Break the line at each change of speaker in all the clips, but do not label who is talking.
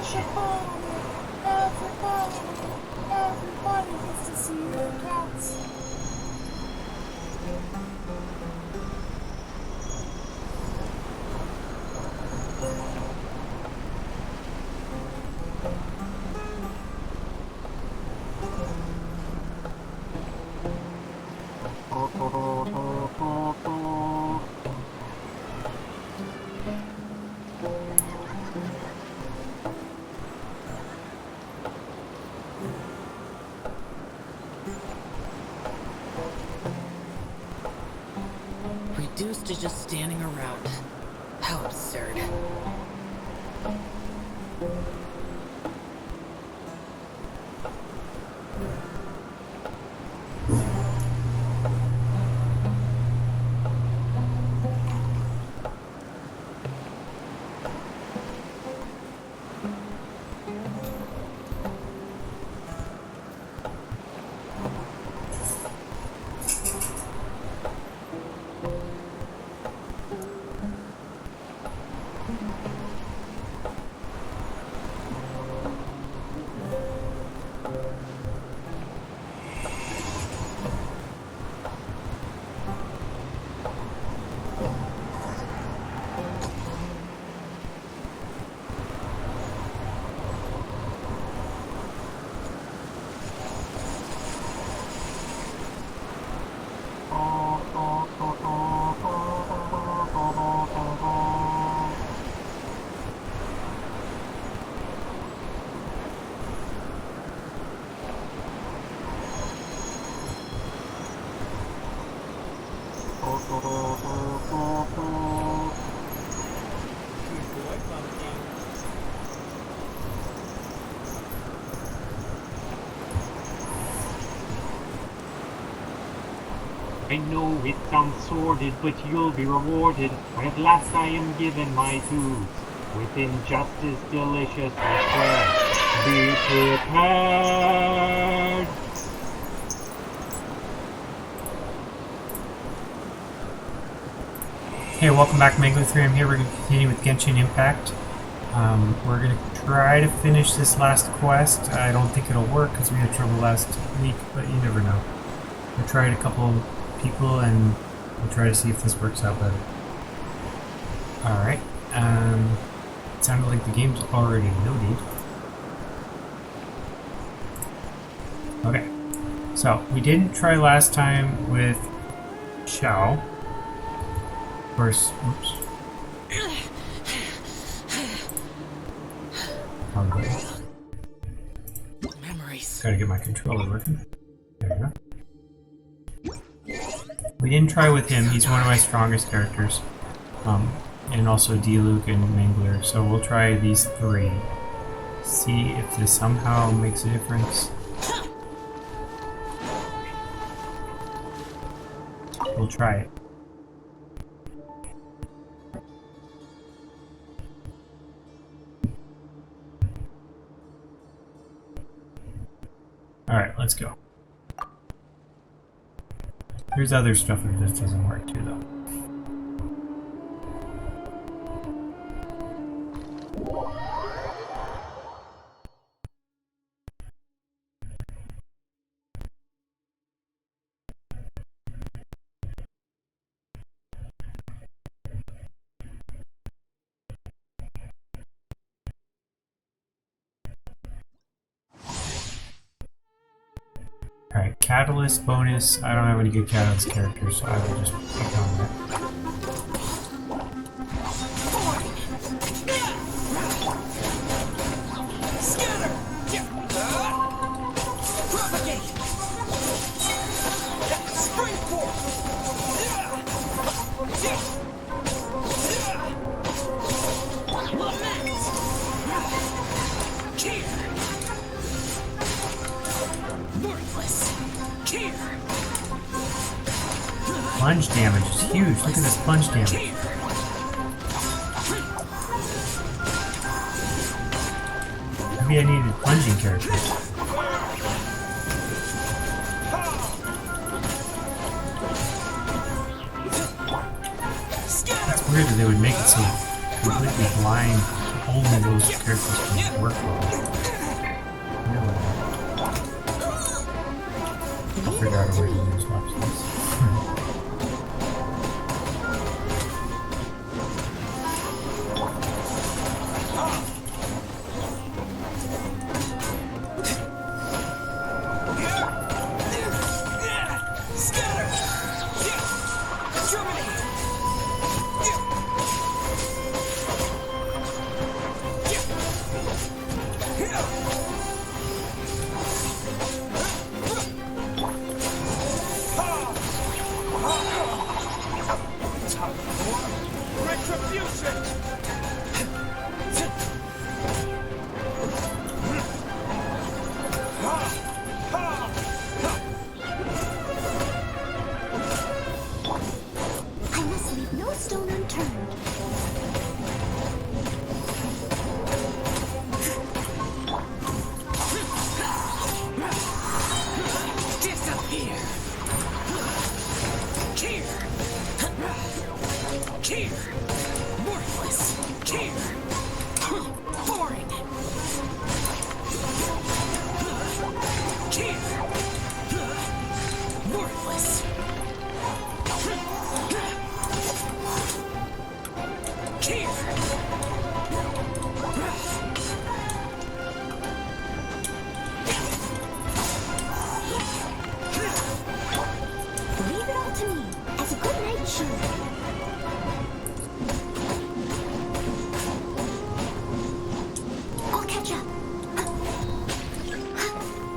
Everybody gets to see your cats.
Reduced to just standing around. How absurd.
I know it sounds sordid, but you'll be rewarded. At last I am given my dues. With injustice delicious and spread. Be prepared!
Hey, welcome back, Megalo3. I'm here. We're going to continue with Genshin Impact. We're going to try to finish this last quest. I don't think it'll work because we had trouble last week, but you never know. We tried a couple people and we'll try to see if this works out better. Alright. It sounded like the game's already loaded. Okay. So, we didn't try last time with Xiao. Of course, oops. Hungry.
Memories.
Gotta get my controller working. There we go. We didn't try with him, he's one of my strongest characters. And also Diluc and Mangler, so we'll try these three. See if this somehow makes a difference. We'll try it. Alright, let's go. There's other stuff if this doesn't work too, though. Alright, Catalyst bonus. I don't have any good Catalyst characters, so I will just put on that. Plunge damage is huge. Look at this plunge damage. Maybe I needed plunging characters. That's weird that they would make it so completely blind only those characters can work well. Really. I'll figure out a way to use watch this.
I must leave no stone unturned.
Disappear! Cheer! Cheer! Worthless! Cheer! Boring! Cheer! Worthless! Cheer!
Leave it all to me, as a good knight should. I'll catch up.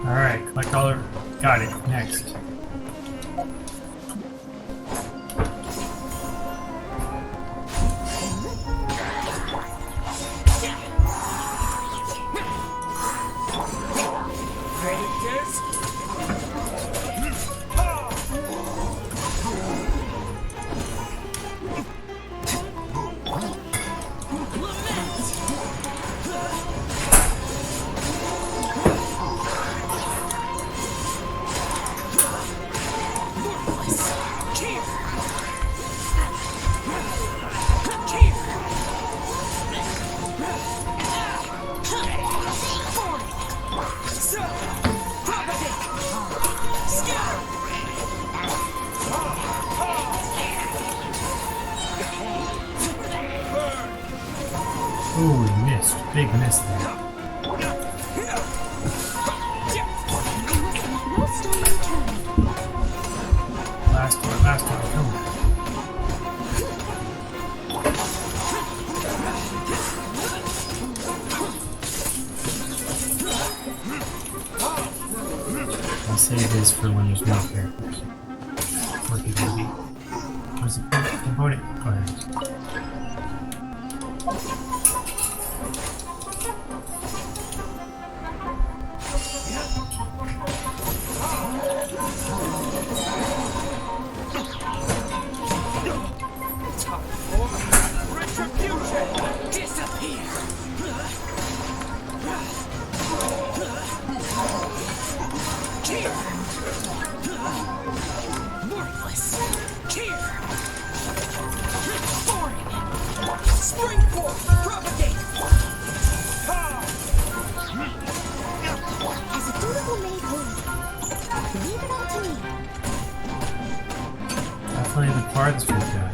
Alright, collect all the... Got it. Next. Ooh, we missed. Big miss there.
No stone unturned.
Last one, come on. I'll save this for when there's no characters. Working baby. Where's the component? Go ahead.
Disappear! Cheer! Worthless! Cheer! Boring! Spring forth! Propagate!
As a dutiful maid would. Leave it all to me.
Definitely the farthest we've gotten.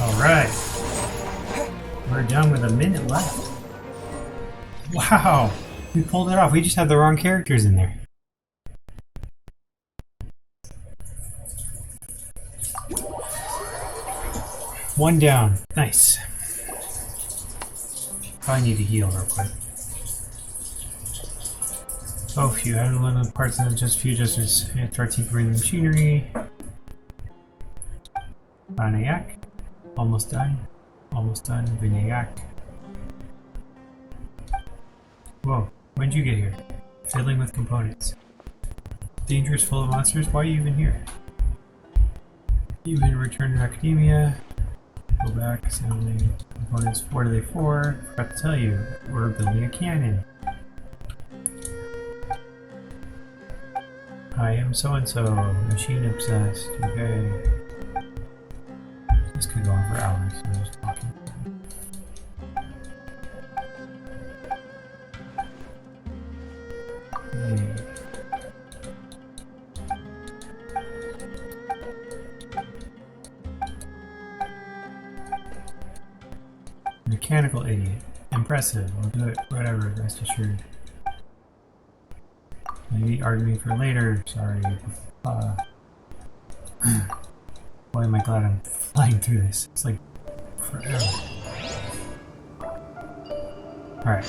Alright. We're done with a minute left. Wow! We pulled it off. We just had the wrong characters in there. One down. Nice. Probably need to heal real quick. Oh, few. I have limited parts and just few adjustments. 13 for the machinery. Vinayak. Almost done. Almost done. Vinayak. Whoa. When'd you get here? Fiddling with components. Dangerous, full of monsters? Why are you even here? Even return to academia. Go back, assembling components. What are they for? Forgot to tell you. We're building a cannon. I am so-and-so. Machine obsessed. Okay. This could go on for hours. So I'm just talking. Hey. Mechanical idiot. Impressive. I'll do it. Whatever. Rest assured. Maybe arguing for later. Sorry. Boy, am I glad I'm flying through this. It's like forever. Alright.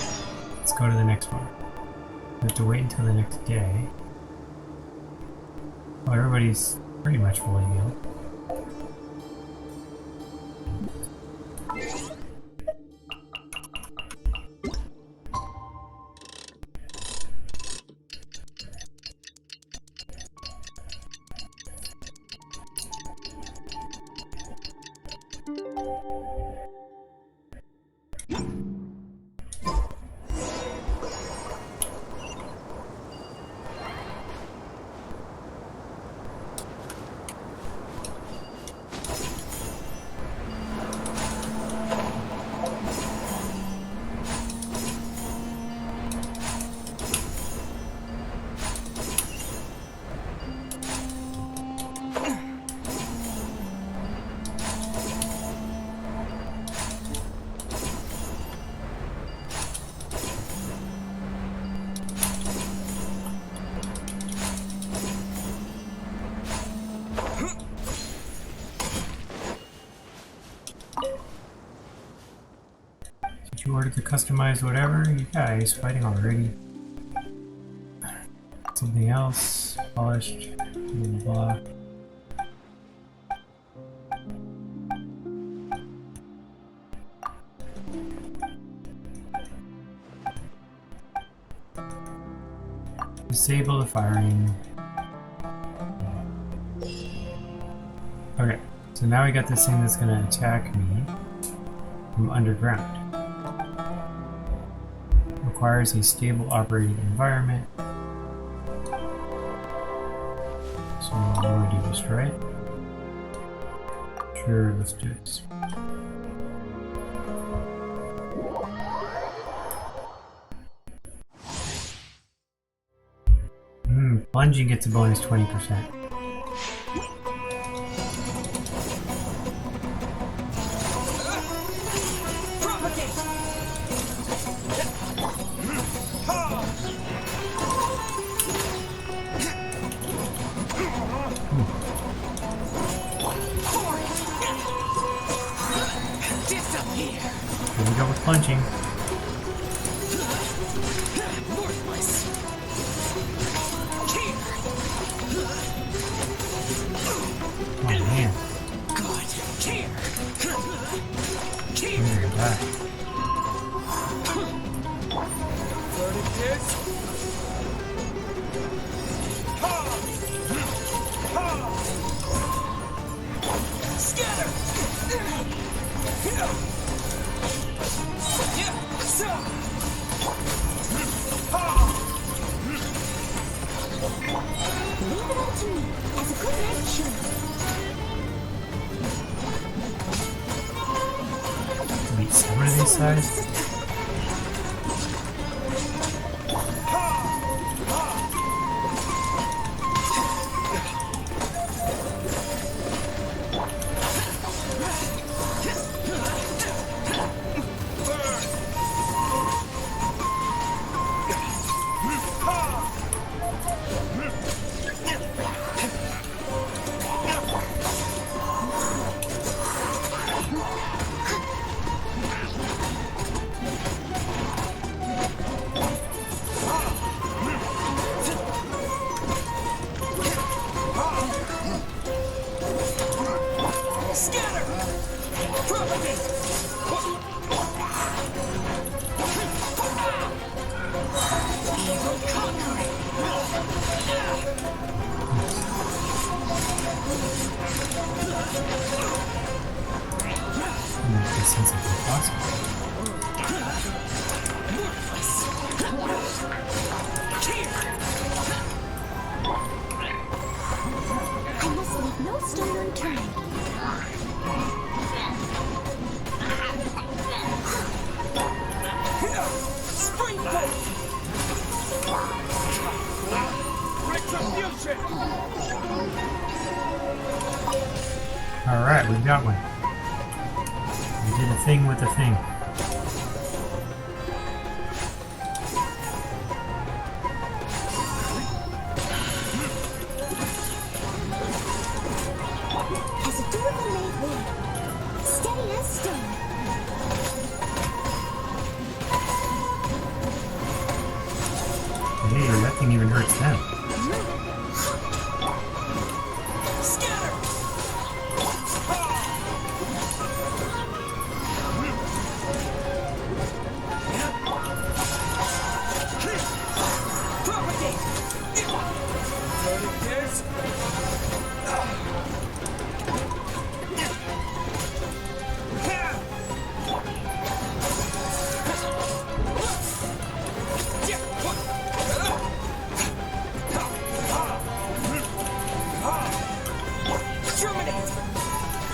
Let's go to the next one. We have to wait until the next day. Oh, everybody's pretty much fully healed. You ordered to customize whatever? You guys fighting already. Something else. Polished. Blah, blah. Disable the firing. Okay, so now we got this thing that's gonna attack me from underground. Requires a stable operating environment. So we want to do this, right? Sure, let's do this. Plunging gets a bonus 20%. Here we go with punching. Oh man. I'm gonna die.
Leave it all to me, as a good red should.
Wait, so what are these size?
Scatter! Propagate! Evil conquering!
Make this seems like impossible.
I must leave no stone unturned.
Springbolt! Retribution!
Alright, we've got one. We did a thing with a thing.
As a dutiful maid would. Steady as stone.
Hey, that thing even hurts them.
Scatter! Propagate! Terminate!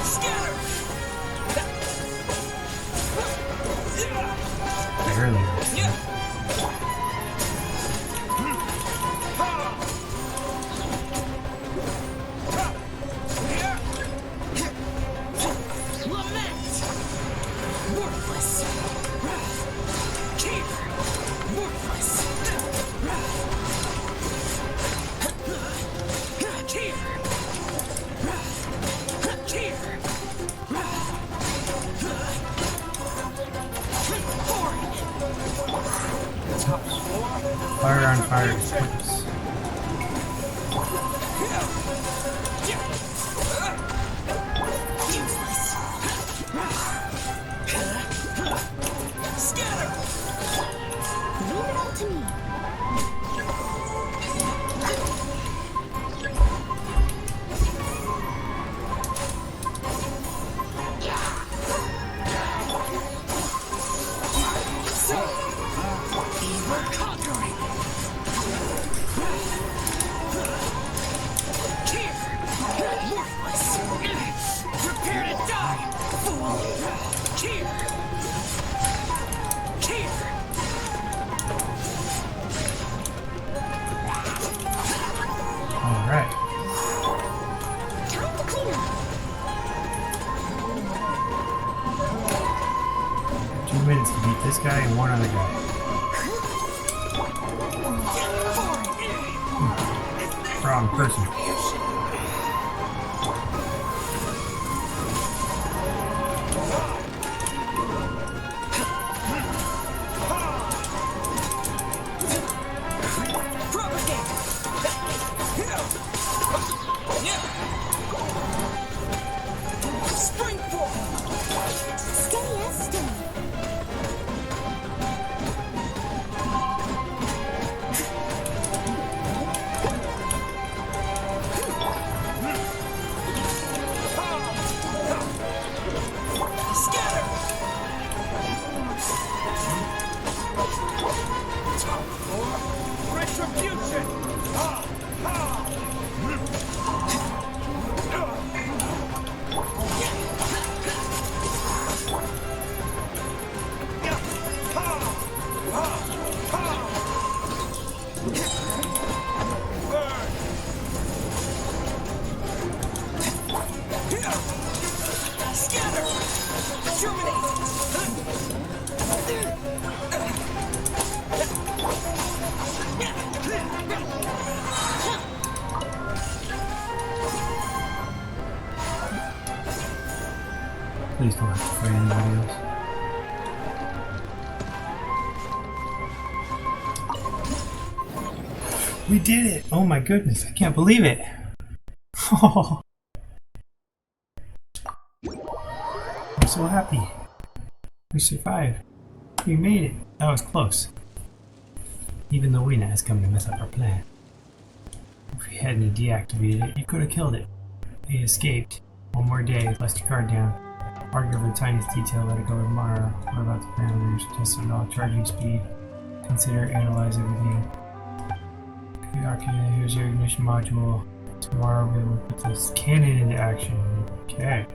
Scatter!
Barely hurts them.
Lament! Worthless! Keep! Worthless! Keep! Keep!
Fire on fire is pointless.
Useless! Scatter!
Leave it all to me.
Evil conquering! Here! Worthless! Prepare to die, fool! Here! Here!
Alright.
Time to clean up.
2 minutes to beat this guy and one other guy. Wrong person.
Propagate! Springbolt!
Steady as stone.
Scatter! Retribution! Scatter!
Please don't have to fight anybody else. We did it! Oh my goodness, I can't believe it! I'm so happy. We survived. We made it. That was close. Even the Weena has come to mess up our plan. If we hadn't deactivated it, you could have killed it. It escaped. One more day, bust your guard down. Argue over the tiniest detail, let it go tomorrow. What about the parameters? Test it all, charging speed. Consider, analyze everything. Okay, here's your ignition module. Tomorrow we will put this cannon into action. Okay.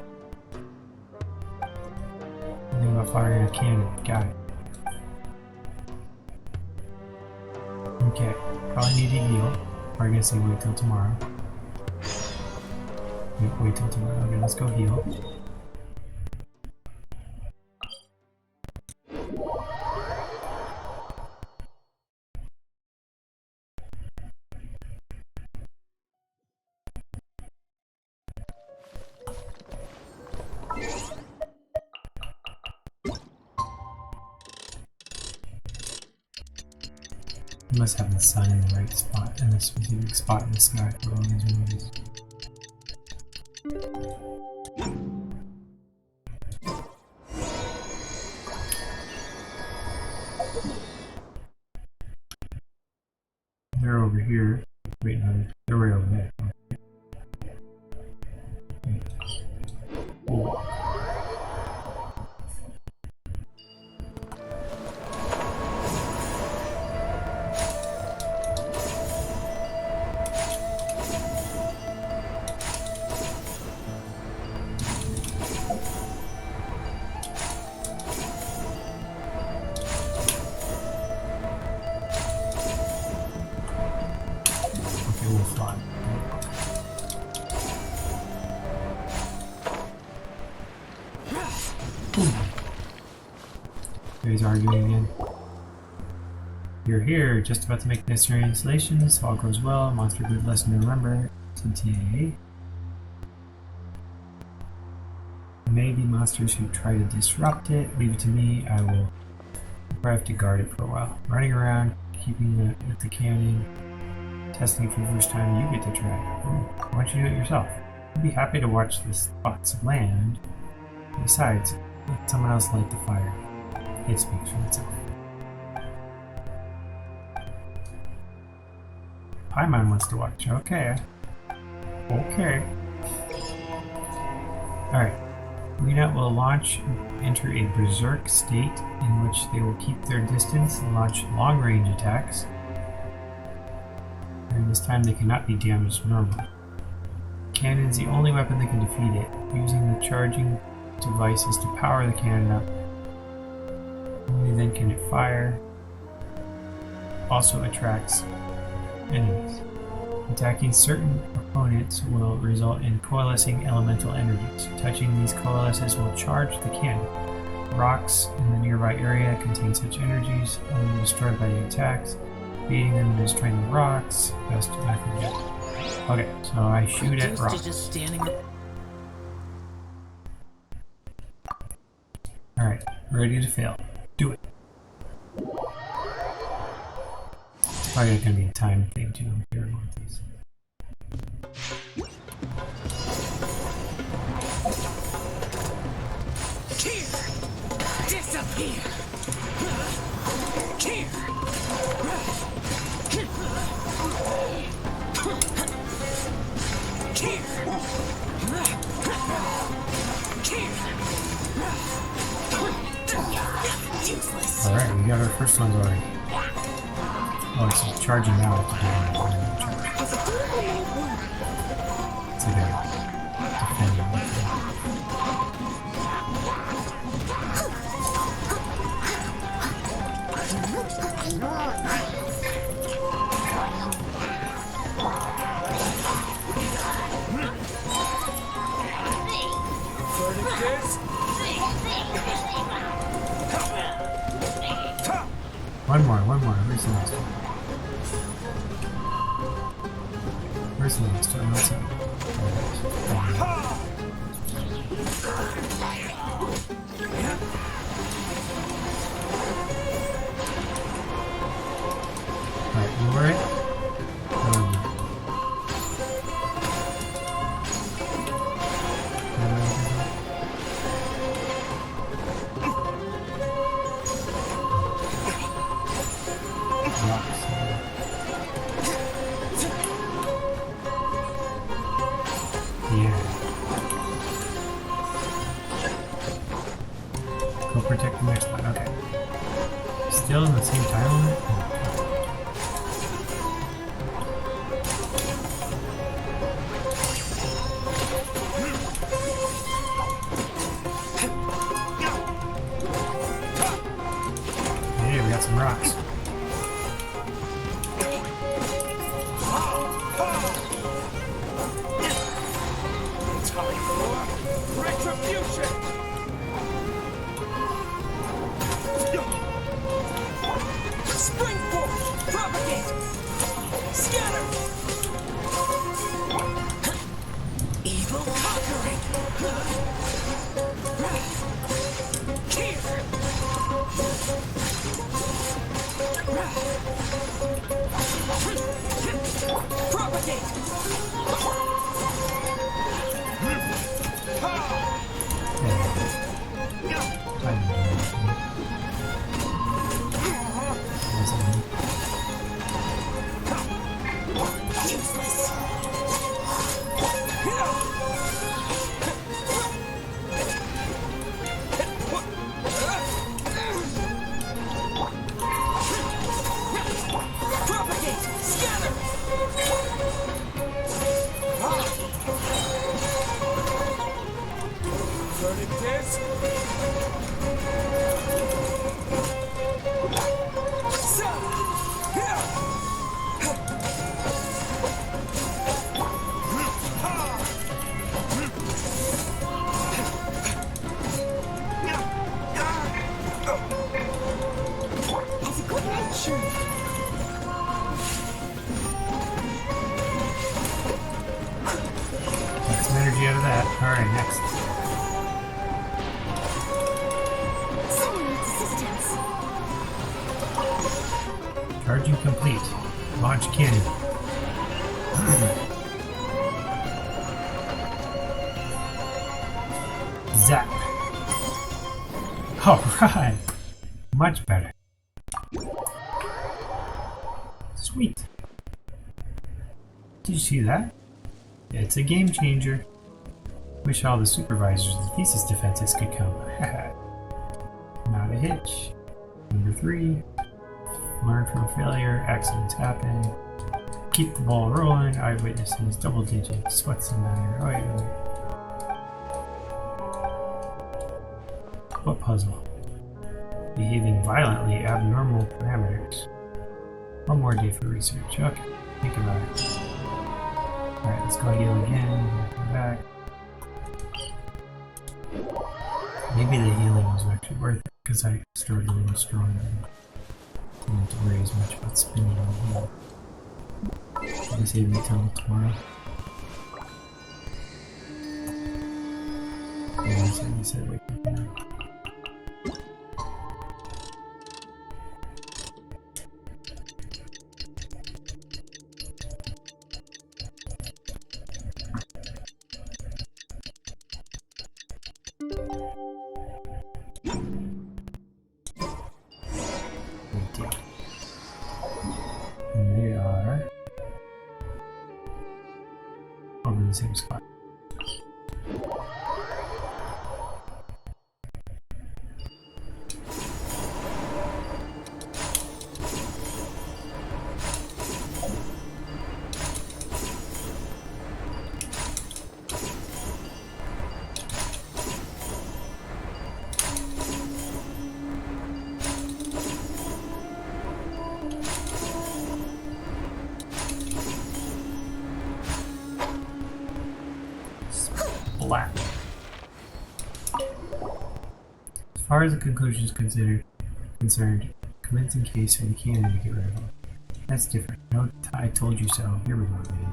Think about firing a cannon. Got it. Okay. Probably need to heal. Or I guess I wait till tomorrow. Wait till tomorrow. Okay, let's go heal. You must have the sun in the right spot, in a specific spot in the sky for all these movies. They're over here. Wait, no, they're right over there. Wait. Oh. He's arguing again. You're here, just about to make necessary installations. All goes well. Monster good lesson to remember. TTA. Maybe monsters who try to disrupt it. Leave it to me. I will probably have to guard it for a while. Running around, keeping it with the cannon, testing it for the first time. You get to try it. Why don't you do it yourself? I'd be happy to watch this box of land. Besides, let someone else light the fire. It speaks for itself. Paimon wants to watch. Okay. Okay. Alright. Weena will launch, enter a berserk state in which they will keep their distance and launch long-range attacks. During this time they cannot be damaged normally. Cannon is the only weapon that can defeat it. Using the charging devices to power the cannon up. Only then can it fire. Also attracts enemies. Attacking certain opponents will result in coalescing elemental energies. Touching these coalesces will charge the cannon. Rocks in the nearby area contain such energies, only destroyed by the attacks. Beating them and destroying the rocks. Best method yet. Okay, so I shoot at rocks. Alright, ready to fail. Do it. It's probably gonna be a time thing too. Here, one of these.
Disappear!
Alright, we got our first ones already. Oh, it's charging now at the beginning. It's like a defending. One more. Where's the last one? Where's the last one? Let's see. Alright, you alright? Go protect the next one. Okay. Still in the same time limit? Hey, we got some rocks.
Spring force! Propagate! Scatter! Evil conquering! Here! Propagate! Useless! Propagate! Scatter! Verdict is...
Has a good nature.
Get some energy out of that. Alright, next.
Someone needs assistance.
Charging complete. Launch cannon. Zap. Alright. Much better. Sweet. Did you see that? It's a game changer. Wish all the supervisors of the thesis defenses could come. Not a hitch. Number 3. Learn from failure. Accidents happen. Keep the ball rolling. Eyewitnesses. Double digits. What's the matter? Oh, wait. What puzzle? Behaving violently. Abnormal parameters. One more day for research. Okay. Think about it. Alright, let's go heal again. Come back. Maybe the healing was actually worth it because I started a little stronger. Didn't have to worry as much about spinning on heal. They save me till tomorrow. Yeah, so you said wake up now. And they are over in the same spot. Black. As far as the conclusion is concerned, commencing case for the cannon to get rid of them. That's different. No, I told you so. Here we go, baby.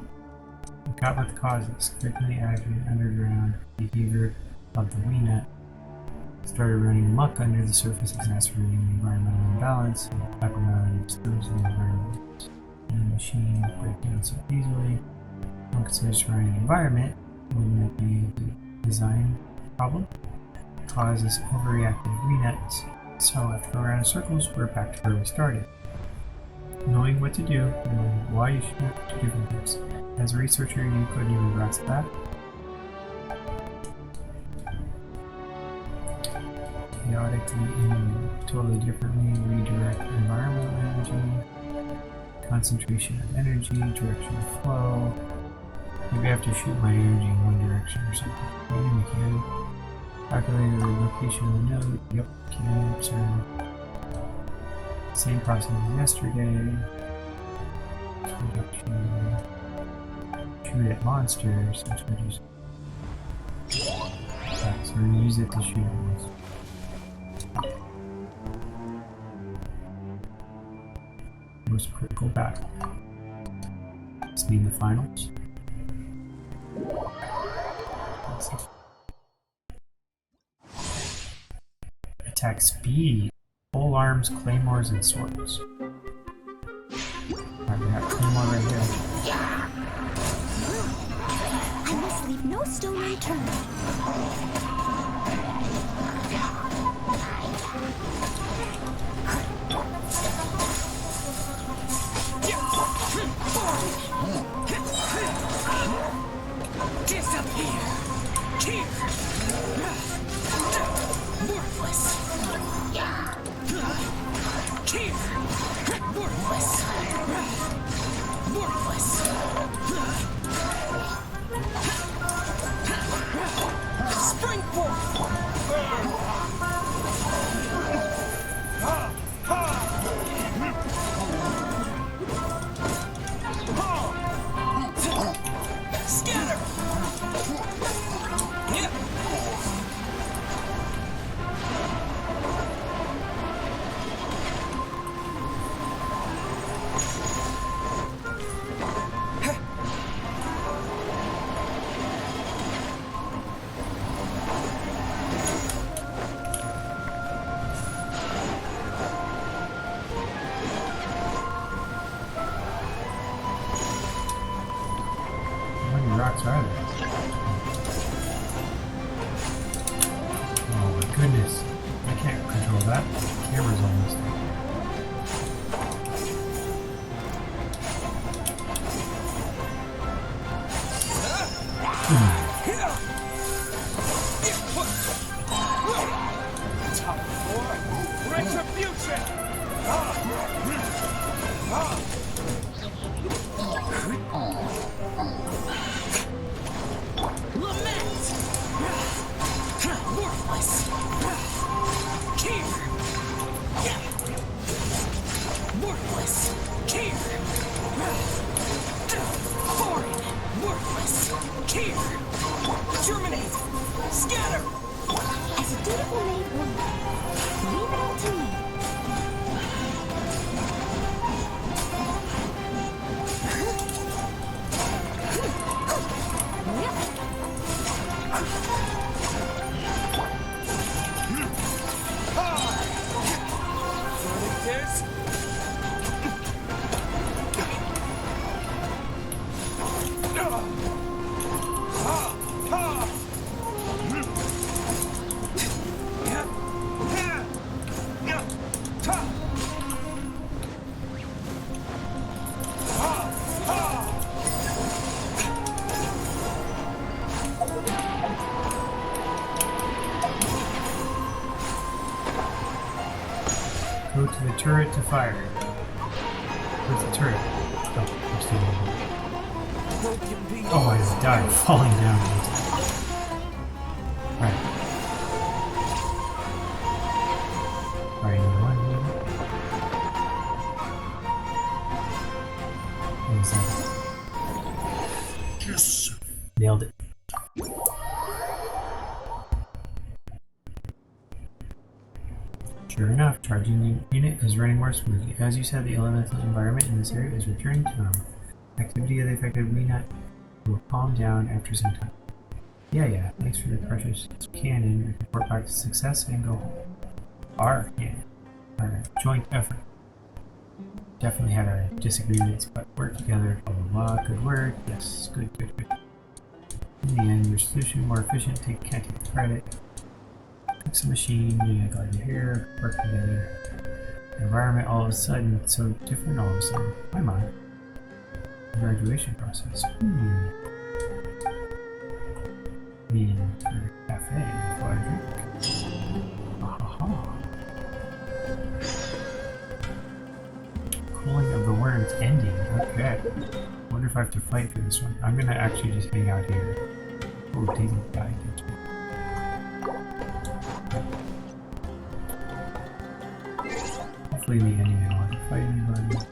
We got what the cause is. Quickly acting underground behavior of the WeNet started running amok under the surface, exacerbating the environmental imbalance. Background disturbs the environment. The machine break down so easily. Don't consider surrounding environment. Wouldn't it be a design problem? Causes overreactive WeNets. So after a round of circles, we're back to where we started. Knowing what to do, knowing why you should have to do different things. As a researcher, you couldn't even grasp that. chaotically in totally differently, redirect environmental energy, concentration of energy, direction of flow. Maybe I have to shoot my energy in one direction or something. Maybe mechanic. Calculate the location of the node. Yep, can. So same process as yesterday. Shoot at monsters, which would use. Right, so we're gonna use it to shoot at monsters. Most critical battle. This mean the finals. Attack speed. Pole arms, claymores, and swords. Alright, we got claymore right here.
I must leave no stone unturned.
Disappear! Here! Worthless! Here! Worthless! Worthless! Spring forth! Scatter! Yep!
How many rocks are there? Oh my goodness. I can't control that. The camera's on this thing.
Time for retribution! Lament! Worthless! Here! Worthless! Here! Foreign! Worthless! Here! Germinate! Scatter!
As a dutiful maid woman, leave it all to me.
Verdict is...
Go to the turret to fire. Where's the turret? Oh, I'm still over.
Broken beam.
Oh, I just died falling down. Right. Right, one here. What was that? Yes! Nailed it. Sure enough, charging the unit is running more smoothly. As you said, the elemental environment in this area is returning to normal. Activity of the affected Weenut will calm down after some time. Yeah, thanks for the precious cannon. Report back to success and go home. Our cannon. Our joint effort. Definitely had our disagreements, but work together. Blah, blah, blah. Good work. Yes, good. In the end, your solution more efficient. Can't take the credit. Fix a machine, yeah, glad you're here, work together. Environment all of a sudden, so different all of a sudden. My mind. Graduation process. Meeting for cafe before I drink. It's ending. Okay. Wonder if I have to fight for this one. I'm gonna actually just hang out here. Oh, Daisy died. Hopefully the ending I don't want to fight anybody.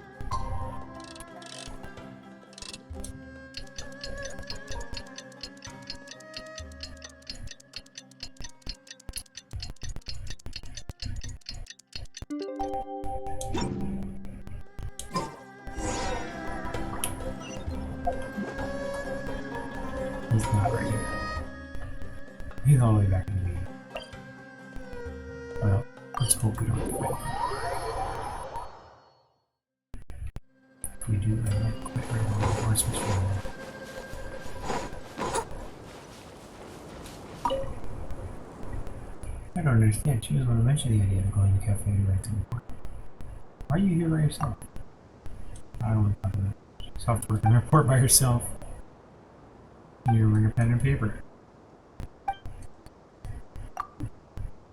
He's not right here. He's all the way back in the game. Well, let's hope we don't quit. If we do, I might quit right now or switch to I don't understand. She doesn't want to mention the idea of going to the cafe right to the report. Why are you here by yourself? I don't want to talk about it. Just have to work on the report by yourself. You bring a pen and paper.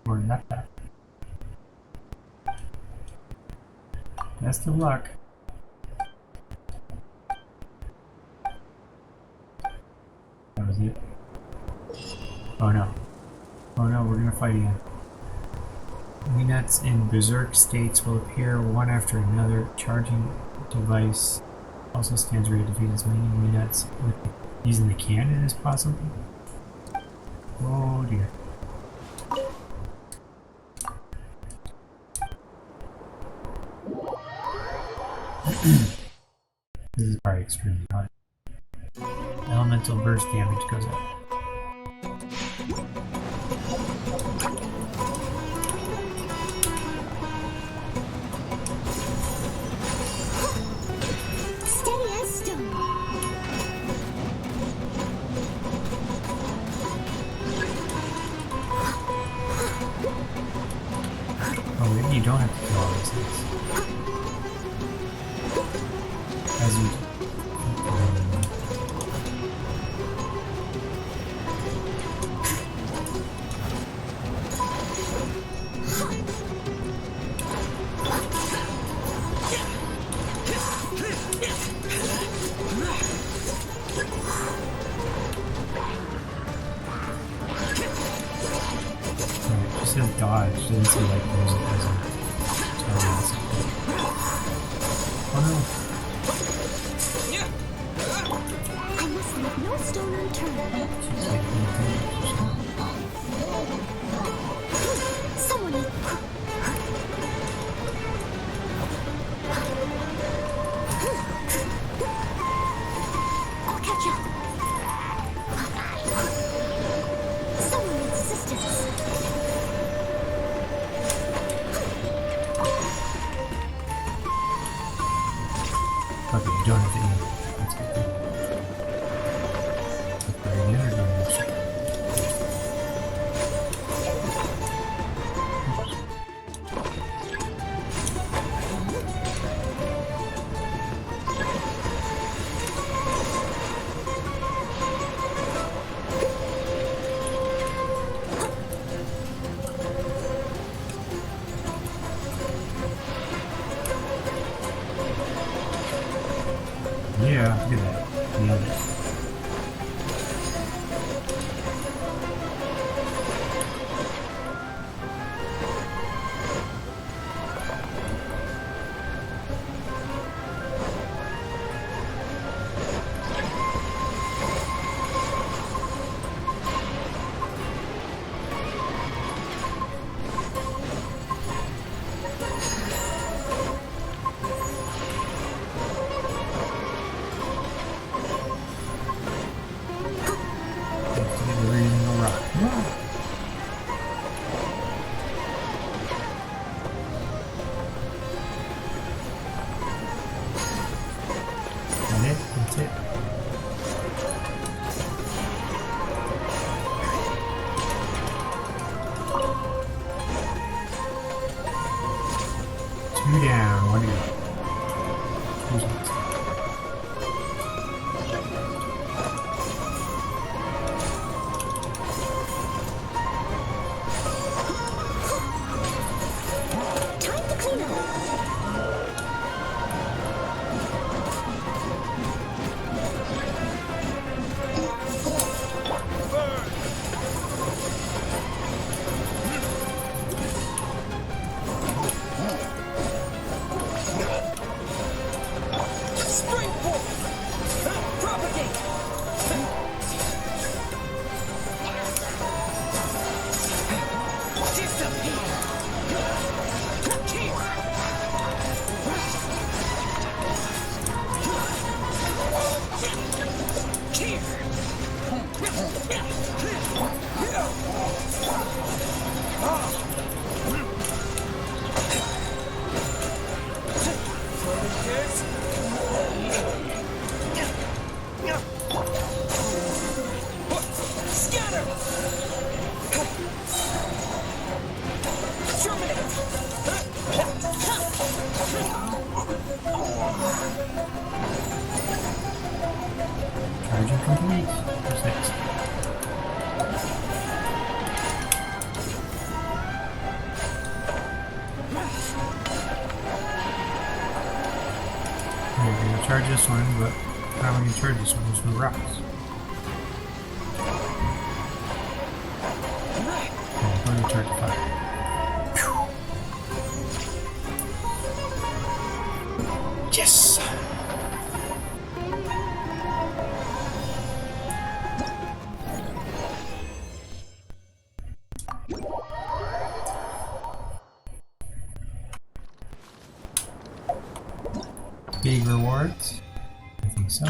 Or not that. Best of luck. That was it. Oh no. Oh no, we're gonna fight again. Weenuts in berserk states will appear one after another. Charging device also stands ready to defeat as many Weenuts with using the cannon as possible. Oh dear. This is probably extremely hard. Elemental burst damage goes up.
Steady as stone.
Oh, maybe you don't have to kill all these things. As you It says dodge, it didn't say like there's a Oh no.
I must leave no stone unturned.
She's like
Someone I'll catch up. Someone needs assistance.
Okay, you don't have to eat. That's good. Look for any other damage. Yeah, look at that. Nailed it. Reading the rock. That's it. Two down, one to go. Who's next?
Time to clean up.
charge this one, but how am I going to charge this one? There's no rocks. Okay, I'm going to charge the fire. Yes! Big rewards? I think so.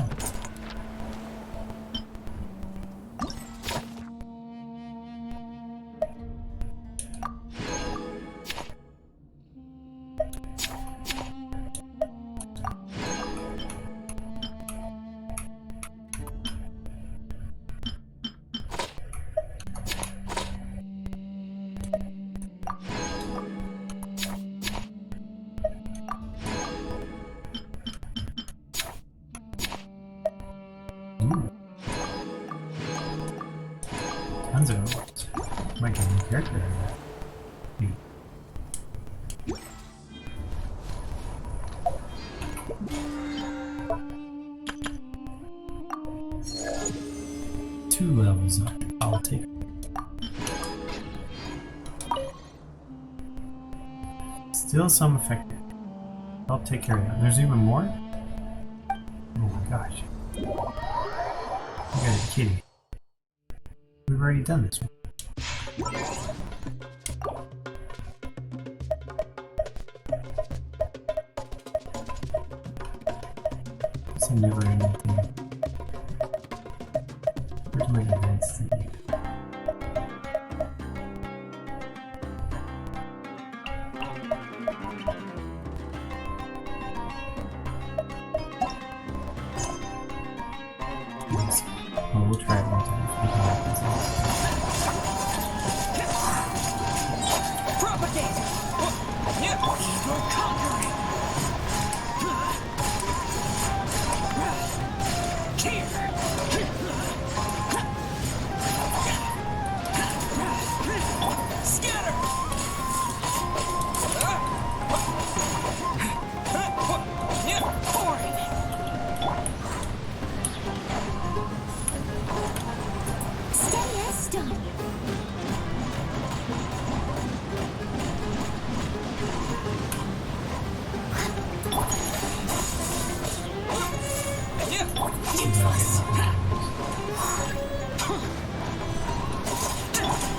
Ooh. Tons of rewards. Might get a new character out of that. Neat. Two levels up. I'll take it. Still some effective. I'll take care of that. There's even more? Oh my gosh. You guys are kidding. We've already done this one. It's a never ending thing. Where's my advanced thing? Well, we'll try it one time. See how happens.
Propagate! Evil conquering! Scatter!
Steady as stone.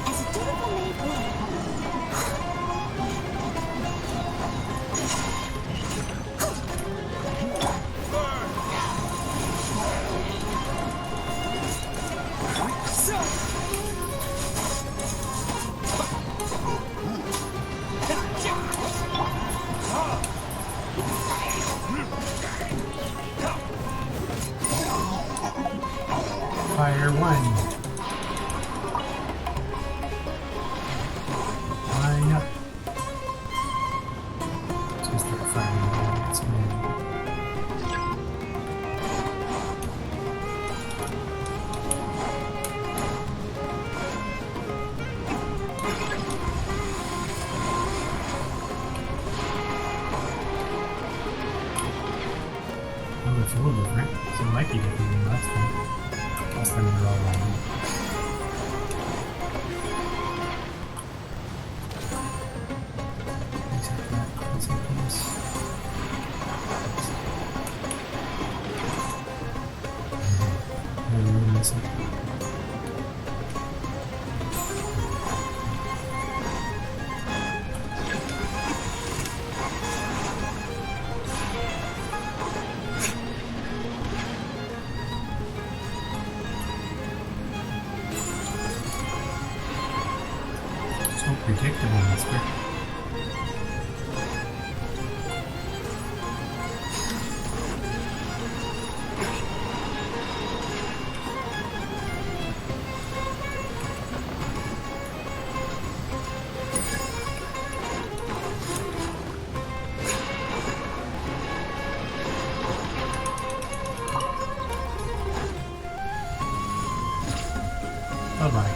As a dutiful maid would.
Fire one. Line up. Just like firing one. It's amazing. Oh, it's a little different. So it might be different than last time. Last time we were all lined up. Things like that. Things like this. And we're missing. So predictable, mister. Bye-bye.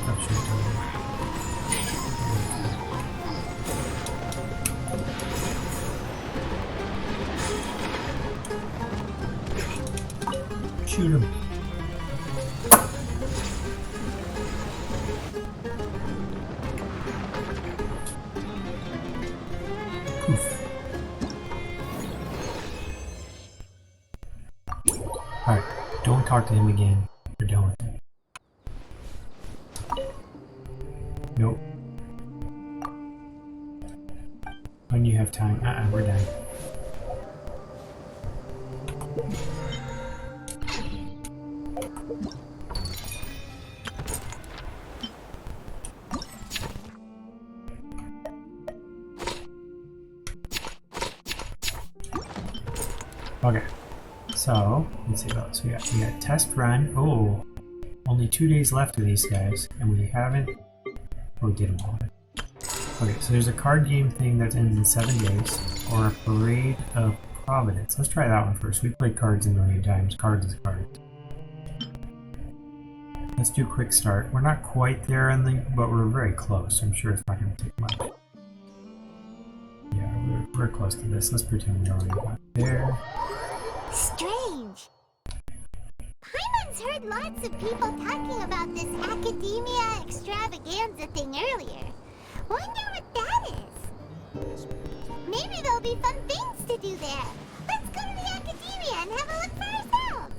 Oh, shit, don't shoot him. Poof. Alright, don't talk to him again. We're done with it. Nope. When you have time. We're done. Okay, so let's see what else we got. We got test run. Oh, only 2 days left of these guys, and we haven't. Oh, we did them all. Okay, so there's a card game thing that ends in 7 days, or a parade of Providence. Let's try that one first. We played cards a million times. Cards is cards. Let's do a quick start. We're not quite there on the, but we're very close. I'm sure it's not going to take much. Yeah, we're close to this. Let's pretend we already got there.
Strange. Paimon's heard lots of people talking about this academia extravaganza thing earlier. Wonder what that is. Maybe there'll be fun things to do there. Let's go to the academia and have a look for ourselves.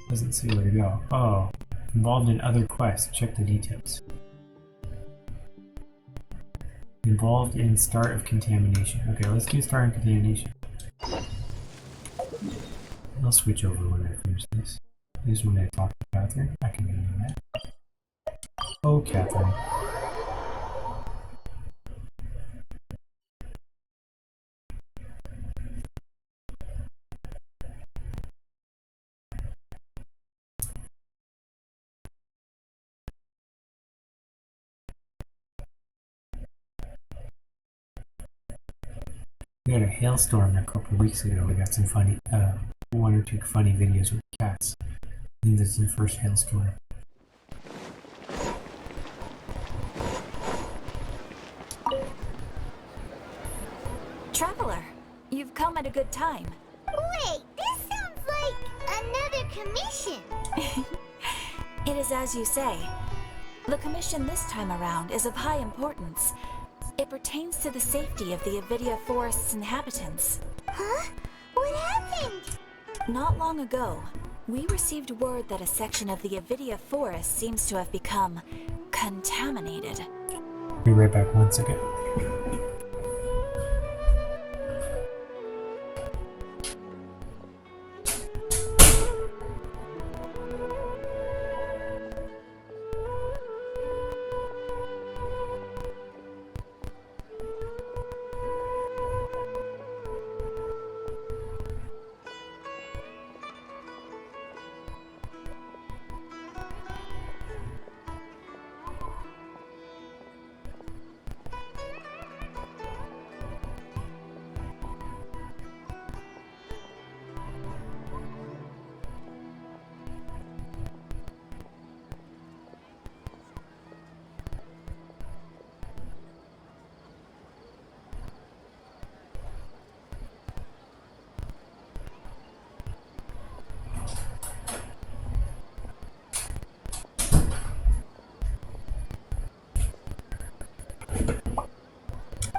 Doesn't see where to go. Oh, involved in other quests. Check the details. Involved in start of contamination. Okay, let's do start of contamination. I'll switch over when I finish this. This is when I talk to Catherine. I can do that. Oh, Catherine. We had a hailstorm a couple of weeks ago. We got some funny, 1 or 2 funny videos with cats. I think this is the first hailstorm.
Traveler, you've come at a good time.
Wait, this sounds like another commission.
It is as you say. The commission this time around is of high importance. It pertains to the safety of the Avidia Forest's inhabitants.
Huh? What happened?
Not long ago, we received word that a section of the Avidia Forest seems to have become contaminated.
Be right back 1 second.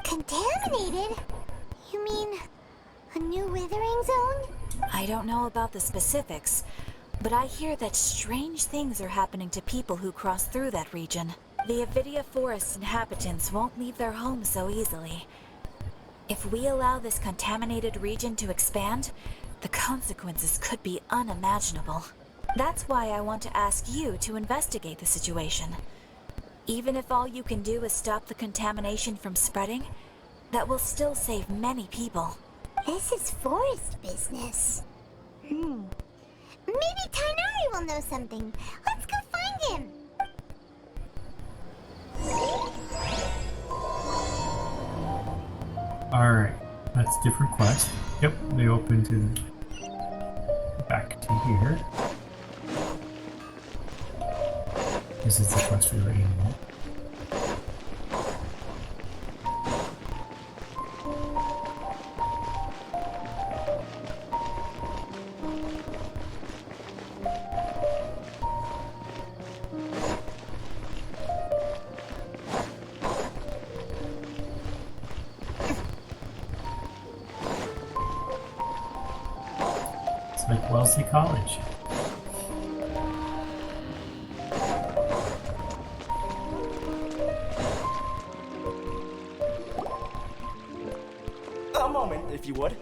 Contaminated? You mean a new withering zone?
I don't know about the specifics, but I hear that strange things are happening to people who cross through that region. The Avidia Forest inhabitants won't leave their homes so easily. If we allow this contaminated region to expand, the consequences could be unimaginable. That's why I want to ask you to investigate the situation. Even if all you can do is stop the contamination from spreading, that will still save many people.
This is forest business. Maybe Tighnari will know something. Let's go find him.
Alright, that's a different quest. Yep, they open to back here. This is the quest we were aiming at. It's like Wellesley College.
A moment, if you would.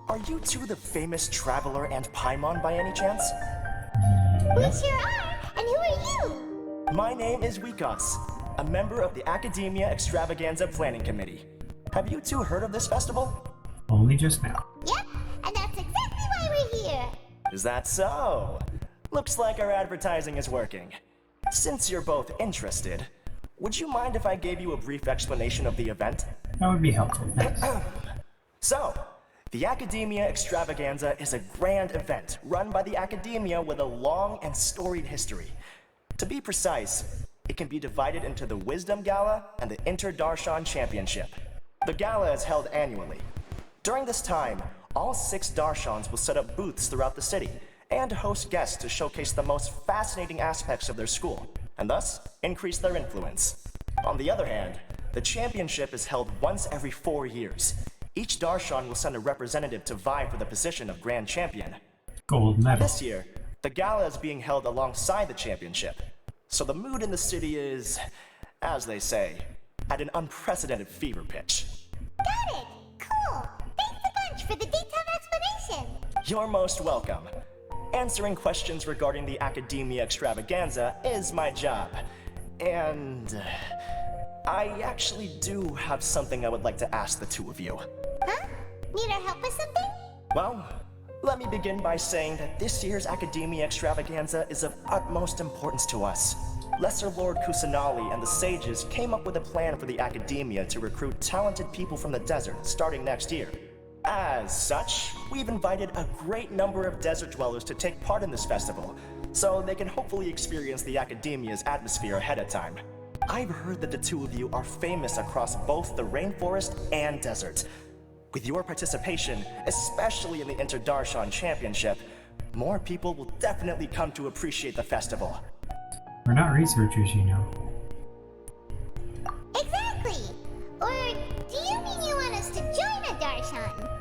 Are you two the famous Traveler and Paimon by any chance?
We sure are. And who are you?
My name is Wikos, a member of the Academia Extravaganza Planning Committee. Have you two heard of this festival?
Only just now.
Yep, and that's exactly why we're here.
Is that so? Looks like our advertising is working. Since you're both interested, would you mind if I gave you a brief explanation of the event?
That would be helpful, thanks.
So, the Academia Extravaganza is a grand event run by the Academia with a long and storied history. To be precise, it can be divided into the Wisdom Gala and the Inter-Darshan Championship. The gala is held annually. During this time, all 6 Darshans will set up booths throughout the city and host guests to showcase the most fascinating aspects of their school, and thus increase their influence. On the other hand, the championship is held once every 4 years. Each Darshan will send a representative to vie for the position of Grand Champion.
Gold medal.
This year, the gala is being held alongside the championship, so the mood in the city is, as they say, at an unprecedented fever pitch.
Got it. Cool. Thanks a bunch for the detailed explanation.
You're most welcome. Answering questions regarding the Academia Extravaganza is my job. And I actually do have something I would like to ask the two of you.
Huh? Need our help with something?
Well, let me begin by saying that this year's Academia Extravaganza is of utmost importance to us. Lesser Lord Kusanali and the sages came up with a plan for the Academia to recruit talented people from the desert starting next year. As such, we've invited a great number of desert dwellers to take part in this festival, so they can hopefully experience the Academia's atmosphere ahead of time. I've heard that the two of you are famous across both the rainforest and desert. With your participation, especially in the Inter-Darshan Championship, more people will definitely come to appreciate the festival.
We're not researchers, you know.
Exactly. Or do you mean you want us to join a Darshan?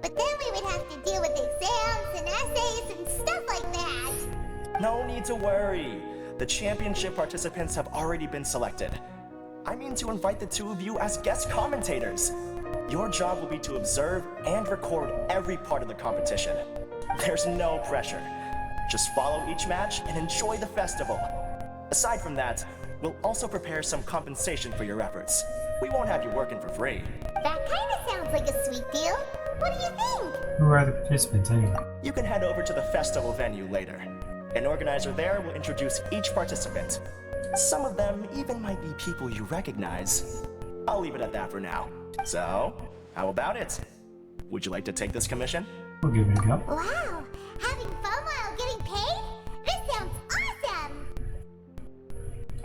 But then we would have to deal with exams and essays and stuff like that.
No need to worry. The championship participants have already been selected. I mean to invite the two of you as guest commentators. Your job will be to observe and record every part of the competition. There's no pressure. Just follow each match and enjoy the festival. Aside from that, we'll also prepare some compensation for your efforts. We won't have you working for free.
That kind of sounds like a sweet deal. What do you think?
Who are the participants anyway?
You can head over to the festival venue later. An organizer there will introduce each participant. Some of them even might be people you recognize. I'll leave it at that for now. So, how about it? Would you like to take this commission?
We'll give it a go.
Wow, having fun while getting paid? This sounds awesome!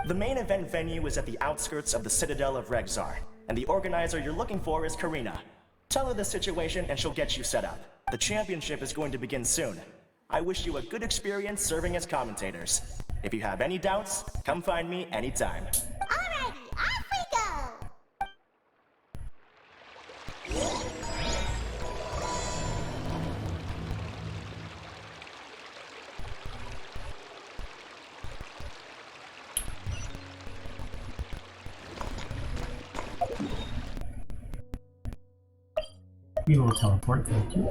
The main event venue is at the outskirts of the Citadel of Regzar, and the organizer you're looking for is Karina. Tell her the situation and she'll get you set up. The championship is going to begin soon. I wish you a good experience serving as commentators. If you have any doubts, come find me anytime.
Alrighty, off we go!
We will teleport, thank you.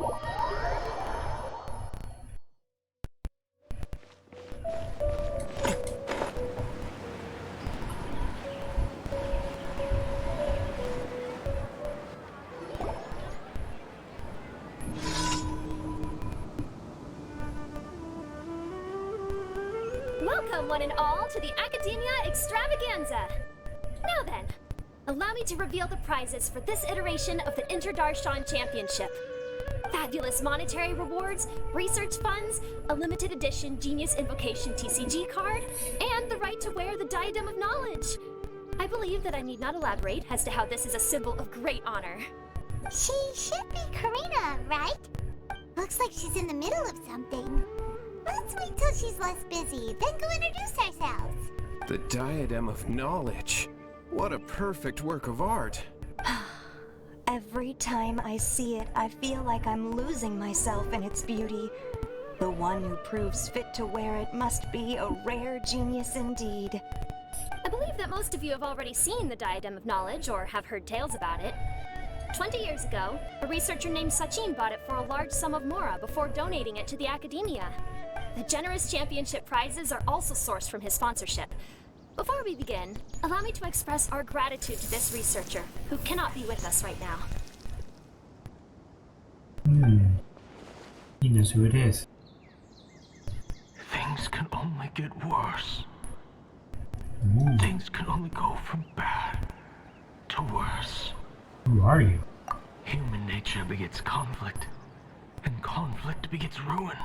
Welcome, one and all, to the Academia Extravaganza! Now then, allow me to reveal the prizes for this iteration of the Inter-Darshan Championship. Fabulous monetary rewards, research funds, a limited edition Genius Invocation TCG card, and the right to wear the Diadem of Knowledge. I believe that I need not elaborate as to how this is a symbol of great honor.
She should be Karina, right? Looks like she's in the middle of something. Let's wait till she's less busy, then go introduce ourselves.
The Diadem of Knowledge. What a perfect work of art.
Every time I see it, I feel like I'm losing myself in its beauty. The one who proves fit to wear it must be a rare genius indeed.
I believe that most of you have already seen the Diadem of Knowledge or have heard tales about it. 20 years ago, a researcher named Sachin bought it for a large sum of mora before donating it to the Academia. The generous championship prizes are also sourced from his sponsorship. Before we begin, allow me to express our gratitude to this researcher, who cannot be with us right now.
He knows who it is.
Things can only get worse.
Ooh.
Things can only go from bad to worse.
Who are you?
Human nature begets conflict, and conflict begets ruin.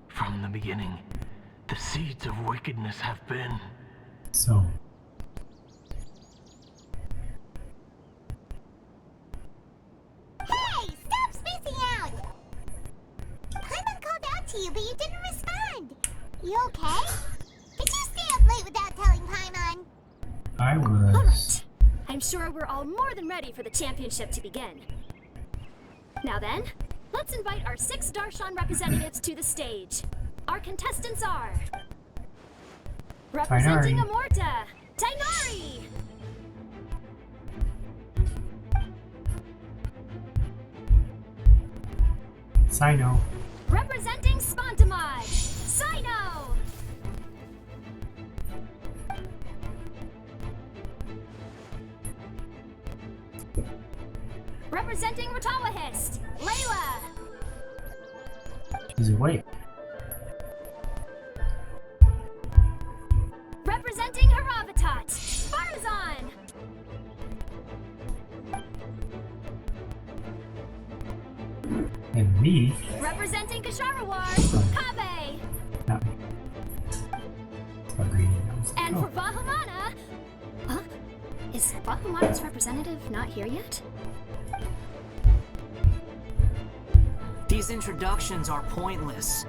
From the beginning, the seeds of wickedness have been.
So,
Hey, stop spacing out! Paimon called out to you, but you didn't respond. You okay? Did you stay up late without telling Paimon?
I was...
Alright, I'm sure we're all more than ready for the championship to begin. Now then, let's invite our 6 Darshan representatives to the stage. Our contestants are... Representing
Tighnari.
Amorta, Tighnari!
Sino.
Representing Spontamod, Sino! Representing Ratawahist, Layla!
He's awake.
Representing Haravatat, Farazan!
And me.
Representing Kasharawar, Kabe!
Not me. Stop reading those.
And
Oh,
for Vahumana... Huh? Is Vahumana's representative not here yet?
These introductions are pointless.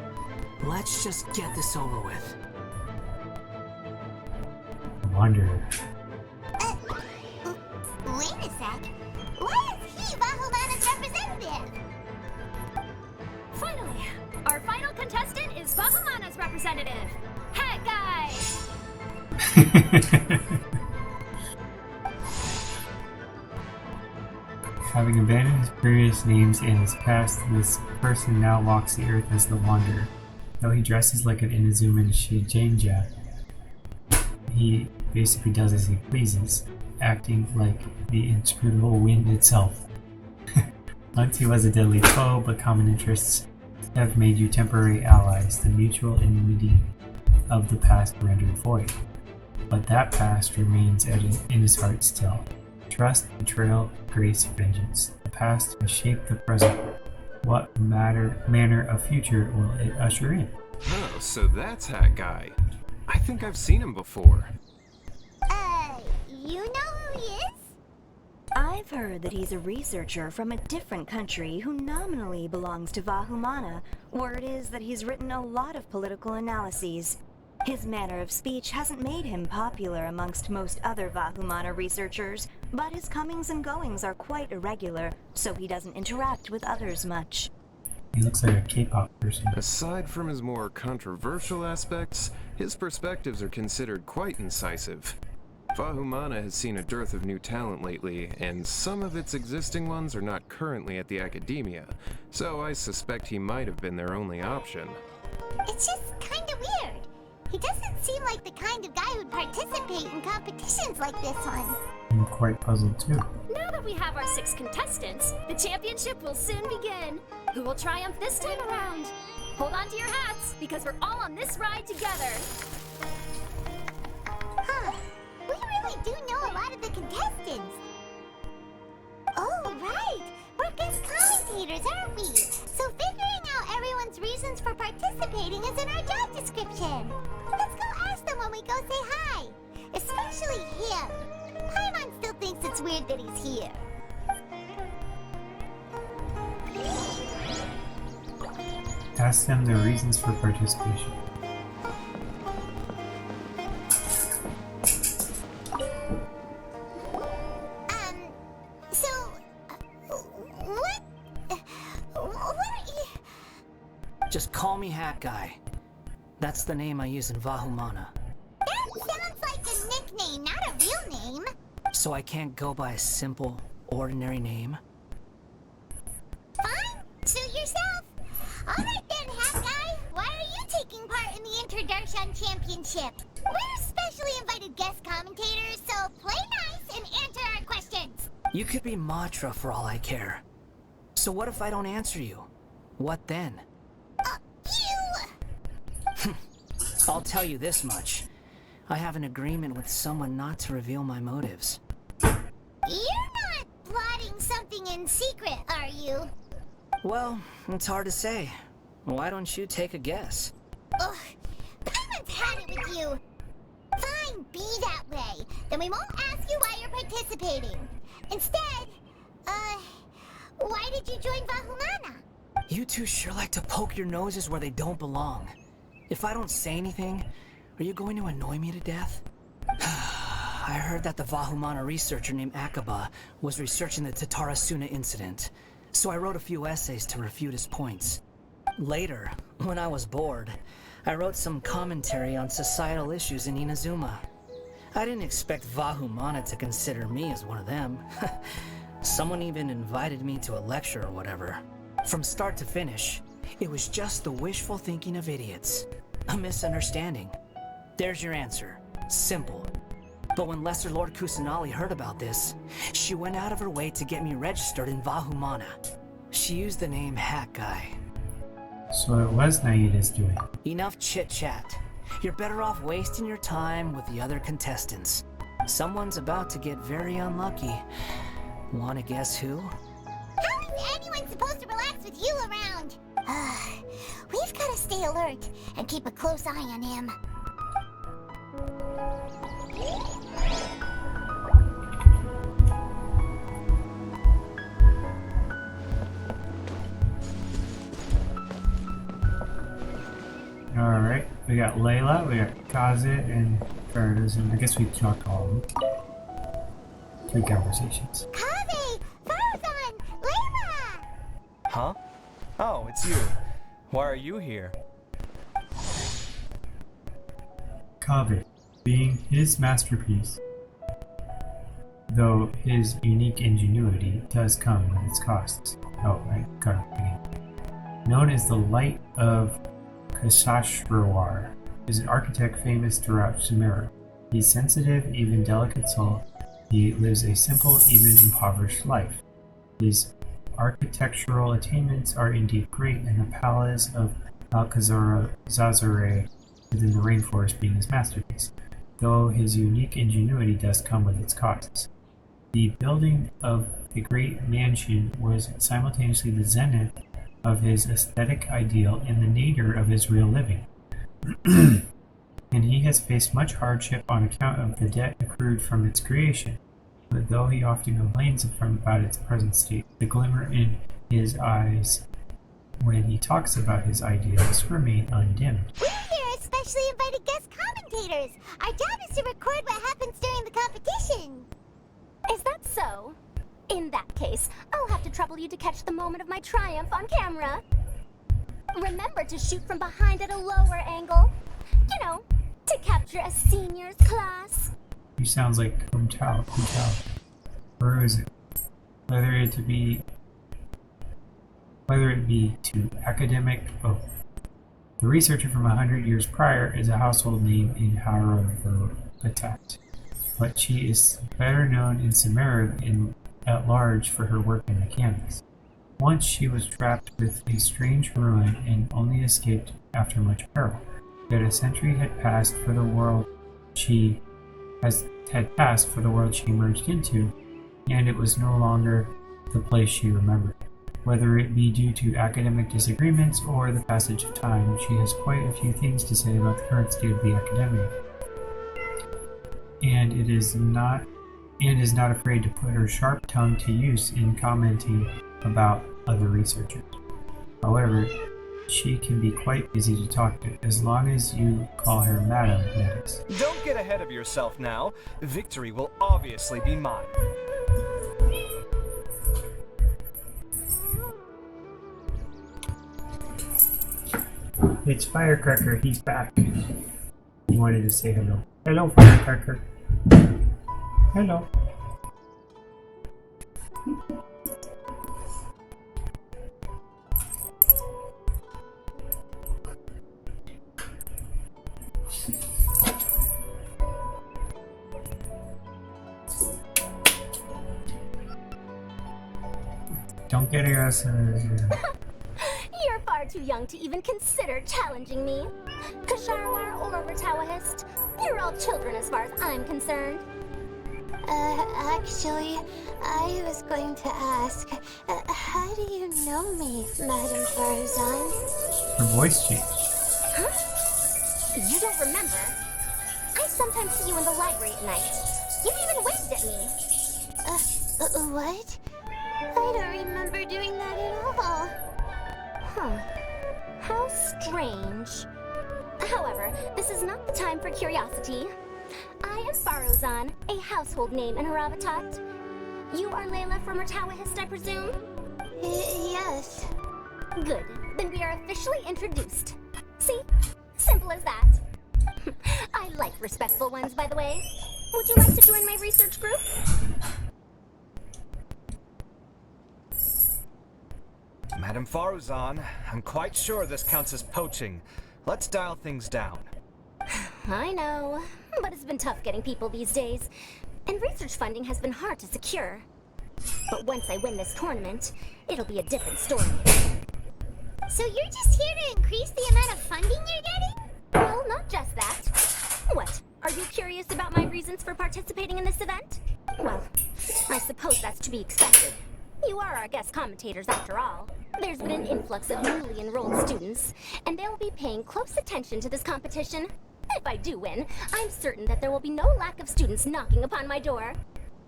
Let's just get this over with.
Wanderer.
Wait a sec. Why is he Bahumana's representative?
Finally, our final contestant is Vahumana's representative, Hat Guy!
Having abandoned his previous names and his past, this person now walks the earth as the Wanderer. Though he dresses like an Inazuman Shigenja, he basically does as he pleases, acting like the inscrutable wind itself. Once he was a deadly foe, but common interests have made you temporary allies, the mutual enmity of the past rendered void. But that past remains in his heart still. Trust, betrayal, grace, vengeance. The past has shaped the present. What manner of future will it usher in?
Oh, so that's Hat Guy. I think I've seen him before.
You know who he is?
I've heard that he's a researcher from a different country who nominally belongs to Vahumana. Word is that he's written a lot of political analyses. His manner of speech hasn't made him popular amongst most other Vahumana researchers, but his comings and goings are quite irregular, so he doesn't interact with others much.
He looks like a K-pop person.
Aside from his more controversial aspects, his perspectives are considered quite incisive. Vahumana has seen a dearth of new talent lately, and some of its existing ones are not currently at the Academia, so I suspect he might have been their only option.
It's just kinda weird. He doesn't seem like the kind of guy who'd participate in competitions like this one.
I'm quite puzzled too.
Now that we have our 6 contestants, the championship will soon begin. Who will triumph this time around? Hold on to your hats, because we're all on this ride together.
Huh. We really do know a lot of the contestants. Oh, right. We're guest commentators. visitors, aren't we? So figuring out everyone's reasons for participating is in our job description. Let's go ask them when we go say hi. Especially him. Paimon still thinks it's weird that he's here.
Ask them their reasons for participation.
Just call me Hat Guy. That's the name I use in Vahumana.
That sounds like a nickname, not a real name.
So I can't go by a simple, ordinary name?
Fine, suit yourself. Alright then, Hat Guy. Why are you taking part in the Introduction Championship? We're specially invited guest commentators, so play nice and answer our questions.
You could be Matra for all I care. So what if I don't answer you? What then? I'll tell you this much. I have an agreement with someone not to reveal my motives.
You're not plotting something in secret, are you?
Well, it's hard to say. Why don't you take a guess?
Ugh, Paimon's had it with you. Fine, be that way. Then we won't ask you why you're participating. Instead, why did you join Vahumana?
You two sure like to poke your noses where they don't belong. If I don't say anything, are you going to annoy me to death? I heard that the Vahumana researcher named Akaba was researching the Tatarasuna incident, so I wrote a few essays to refute his points. Later, when I was bored, I wrote some commentary on societal issues in Inazuma. I didn't expect Vahumana to consider me as one of them. Someone even invited me to a lecture or whatever. From start to finish, it was just the wishful thinking of idiots. A misunderstanding. There's your answer. Simple. But when Lesser Lord Kusanali heard about this, she went out of her way to get me registered in Vahumana. She used the name Hat Guy.
So it was Naida's doing.
Enough chit-chat. You're better off wasting your time with the other contestants. Someone's about to get very unlucky. Wanna guess who?
How is anyone supposed to relax with you around? We've gotta stay alert and keep a close eye on him.
Alright, we got Layla, we got Kazit, and Farazan. I guess we talked to all of them. 3 conversations.
Kaze! Farazan! Layla!
Huh? Oh, it's you. Why are you here?
Kavit, being his masterpiece, though his unique ingenuity does come with its costs. Oh, I got it again. Known as the Light of Kshatriyar, is an architect famous throughout Sumeru. He's sensitive, even delicate soul. He lives a simple, even impoverished life. His architectural attainments are indeed great, and the palace of Alcazar within the rainforest being his masterpiece, though his unique ingenuity does come with its costs. The building of the great mansion was simultaneously the zenith of his aesthetic ideal and the nadir of his real living. And he has faced much hardship on account of the debt accrued from its creation. But though he often complains about its present state, the glimmer in his eyes when he talks about his ideals remain undimmed.
We're here as specially invited guest commentators. Our job is to record what happens during the competition.
Is that so? In that case, I'll have to trouble you to catch the moment of my triumph on camera. Remember to shoot from behind at a lower angle. You know, to capture a seniors class.
He sounds like Hu Tao. Or who is it? Whether it be to academic, both. The researcher from 100 years prior is a household name in Harrovatat, but she is better known in Sumeru at large for her work in the canvas. Once she was trapped with a strange ruin and only escaped after much peril. Yet a century had passed for the world she emerged into, and it was no longer the place she remembered. Whether it be due to academic disagreements or the passage of time, she has quite a few things to say about the current state of the academia. And is not afraid to put her sharp tongue to use in commenting about other researchers. However, she can be quite easy to talk to, as long as you call her Madam, that is.
Don't get ahead of yourself now. Victory will obviously be mine.
It's Firecracker, he's back. He wanted to say hello. Hello, Firecracker. Hello. Don't get your ass
You're far too young to even consider challenging me. Kasharwar or Ratawahist, you're all children as far as I'm concerned.
Actually, I was going to ask, how do you know me, Madame Farazan?
Her voice changed.
Huh? You don't remember? I sometimes see you in the library at night. You even waved at me.
What? I don't remember doing that at all.
Huh. How strange. However, this is not the time for curiosity. I am Farozan, a household name in Haravatat. You are Layla from Ratawahist, I presume?
Yes.
Good. Then we are officially introduced. See? Simple as that. I like respectful ones, by the way. Would you like to join my research group?
Madam Faruzan, I'm quite sure this counts as poaching. Let's dial things down.
I know, but it's been tough getting people these days, and research funding has been hard to secure. But once I win this tournament, it'll be a different story.
So you're just here to increase the amount of funding you're getting?
Well, not just that. What? Are you curious about my reasons for participating in this event? Well, I suppose that's to be expected. You are our guest commentators after all. There's been an influx of newly enrolled students, and they'll be paying close attention to this competition. If I do win, I'm certain that there will be no lack of students knocking upon my door.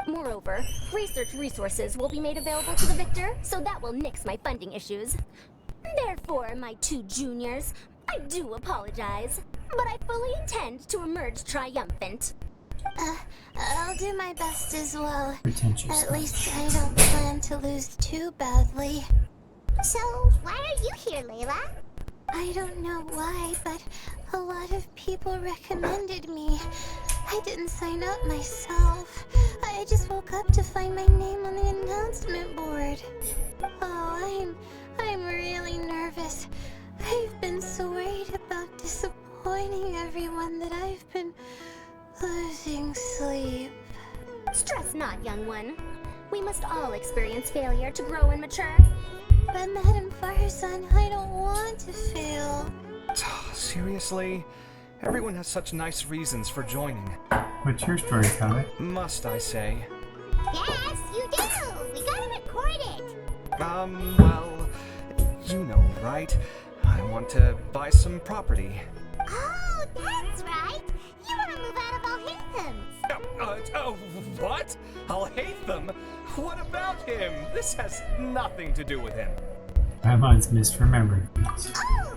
Moreover, research resources will be made available to the victor, so that will nix my funding issues. Therefore, my two juniors, I do apologize, but I fully intend to emerge triumphant.
I'll do my best as well.
Pretentious.
At least I don't plan to lose too badly.
So, why are you here, Layla?
I don't know why, but a lot of people recommended me. I didn't sign up myself. I just woke up to find my name on the announcement board. Oh, I'm really nervous. I've been so worried about disappointing everyone that I've been losing sleep.
Stress not, young one. We must all experience failure to grow and mature.
But Madame Farazan, I don't want to fail.
Seriously? Everyone has such nice reasons for joining.
What's your story, Comet?
Must I say?
Yes, you do! We gotta record it!
Well, you know, right? I want to buy some property.
Oh, that's right! You wanna move out of Alhaitham!
What? Alhaitham? What about him? This has nothing to do with him.
Paimon's misremembering things.
Oh!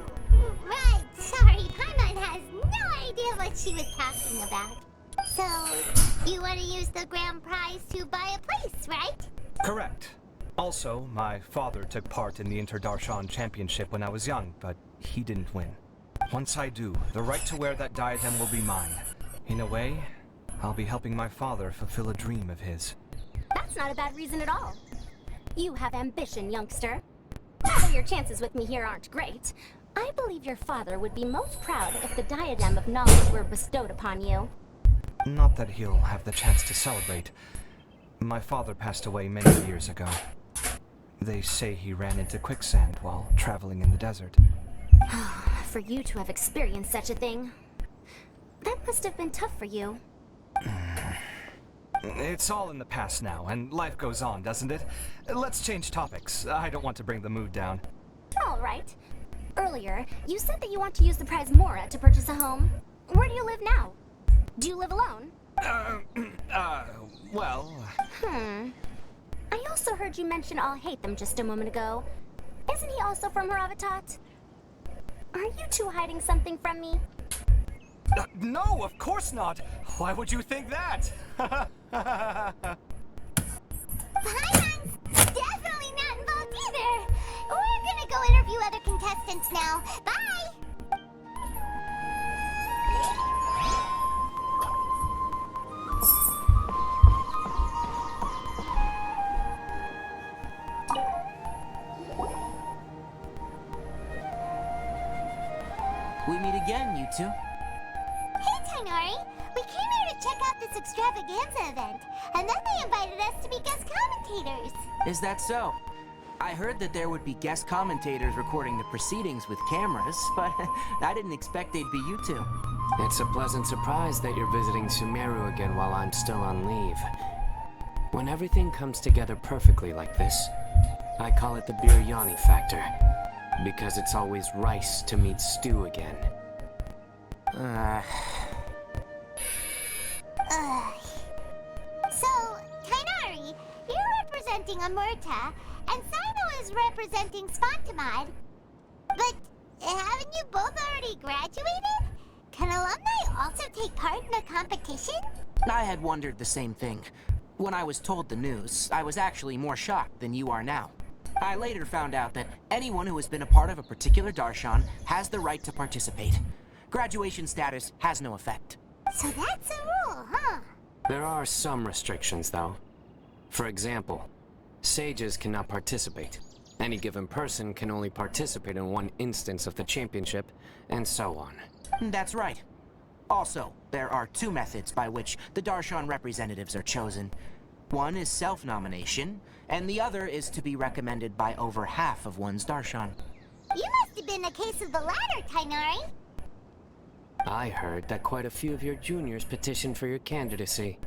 Right, sorry, Paimon has no idea what she was talking about. So, you wanna use the grand prize to buy a place, right?
Correct. Also, my father took part in the Interdarshan Championship when I was young, but he didn't win. Once I do, the right to wear that diadem will be mine. In a way, I'll be helping my father fulfill a dream of his.
That's not a bad reason at all. You have ambition, youngster. Although your chances with me here aren't great, I believe your father would be most proud if the diadem of knowledge were bestowed upon you.
Not that he'll have the chance to celebrate. My father passed away many years ago. They say he ran into quicksand while traveling in the desert.
For you to have experienced such a thing, that must have been tough for you.
It's all in the past now, and life goes on, doesn't it? Let's change topics. I don't want to bring the mood down.
All right. Earlier, you said that you want to use the prize Mora to purchase a home. Where do you live now? Do you live alone?
Well...
I also heard you mention I'll hate them just a moment ago. Isn't he also from Haravatat? Are you two hiding something from me?
No, of course not! Why would you think that?
Paimon's definitely not involved either. We're gonna go interview other contestants now. Bye!
We meet again, you two.
Hey, Tainari! We came here to check out this extravaganza event, and then they invited us to be guest commentators.
Is that so? I heard that there would be guest commentators recording the proceedings with cameras, but I didn't expect they'd be you two.
It's a pleasant surprise that you're visiting Sumeru again while I'm still on leave. When everything comes together perfectly like this, I call it the biryani factor. Because it's always rice to meet stew again.
So, Tainari, you're representing Amurta, and Sino is representing Spontamod. But haven't you both already graduated? Can alumni also take part in the competition?
I had wondered the same thing. When I was told the news, I was actually more shocked than you are now. I later found out that anyone who has been a part of a particular Darshan has the right to participate. Graduation status has no effect.
So that's a rule, huh?
There are some restrictions, though. For example, sages cannot participate. Any given person can only participate in one instance of the championship, and so on.
That's right. Also, there are two methods by which the Darshan representatives are chosen. One is self-nomination, and the other is to be recommended by over half of one's Darshan.
You must have been a case of the latter, Tainari.
I heard that quite a few of your juniors petitioned for your candidacy.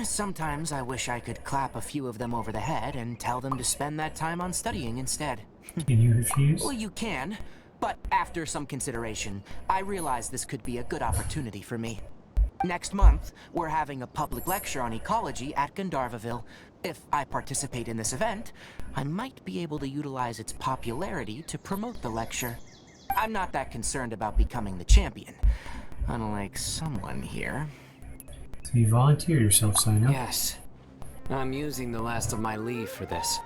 Sometimes I wish I could clap a few of them over the head and tell them to spend that time on studying instead.
Can you refuse?
Well, you can, but after some consideration, I realize this could be a good opportunity for me. Next month, we're having a public lecture on ecology at Gandharvaville. If I participate in this event, I might be able to utilize its popularity to promote the lecture. I'm not that concerned about becoming the champion, unlike someone here.
So you volunteered yourself, Sino?
Yes. I'm using the last of my leave for this.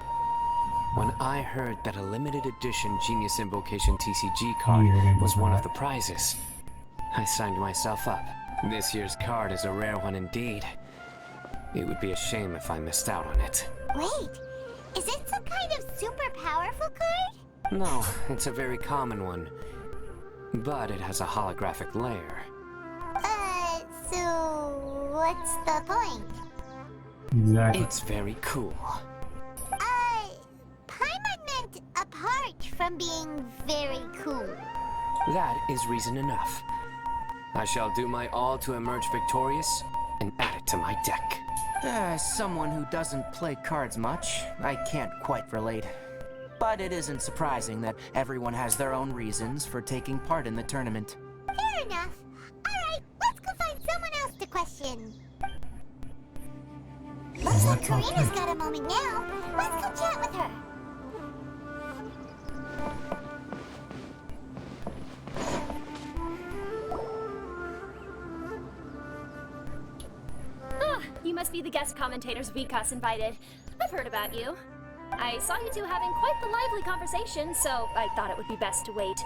When I heard that a limited edition Genius Invocation TCG card was one of the prizes, I signed myself up. This year's card is a rare one indeed. It would be a shame if I missed out on it.
Wait, is it some kind of super powerful card?
No, it's a very common one. But it has a holographic layer.
So what's the point?
Exactly.
It's very cool.
Paimon meant apart from being very cool.
That is reason enough. I shall do my all to emerge victorious and add it to my deck.
As someone who doesn't play cards much, I can't quite relate. But it isn't surprising that everyone has their own reasons for taking part in the tournament.
Fair enough. Alright, let's go find someone else to question. Looks like Karina's got a moment now. Let's go chat with her.
You must be the guest commentators Vikas invited. I've heard about you. I saw you two having quite the lively conversation, so I thought it would be best to wait.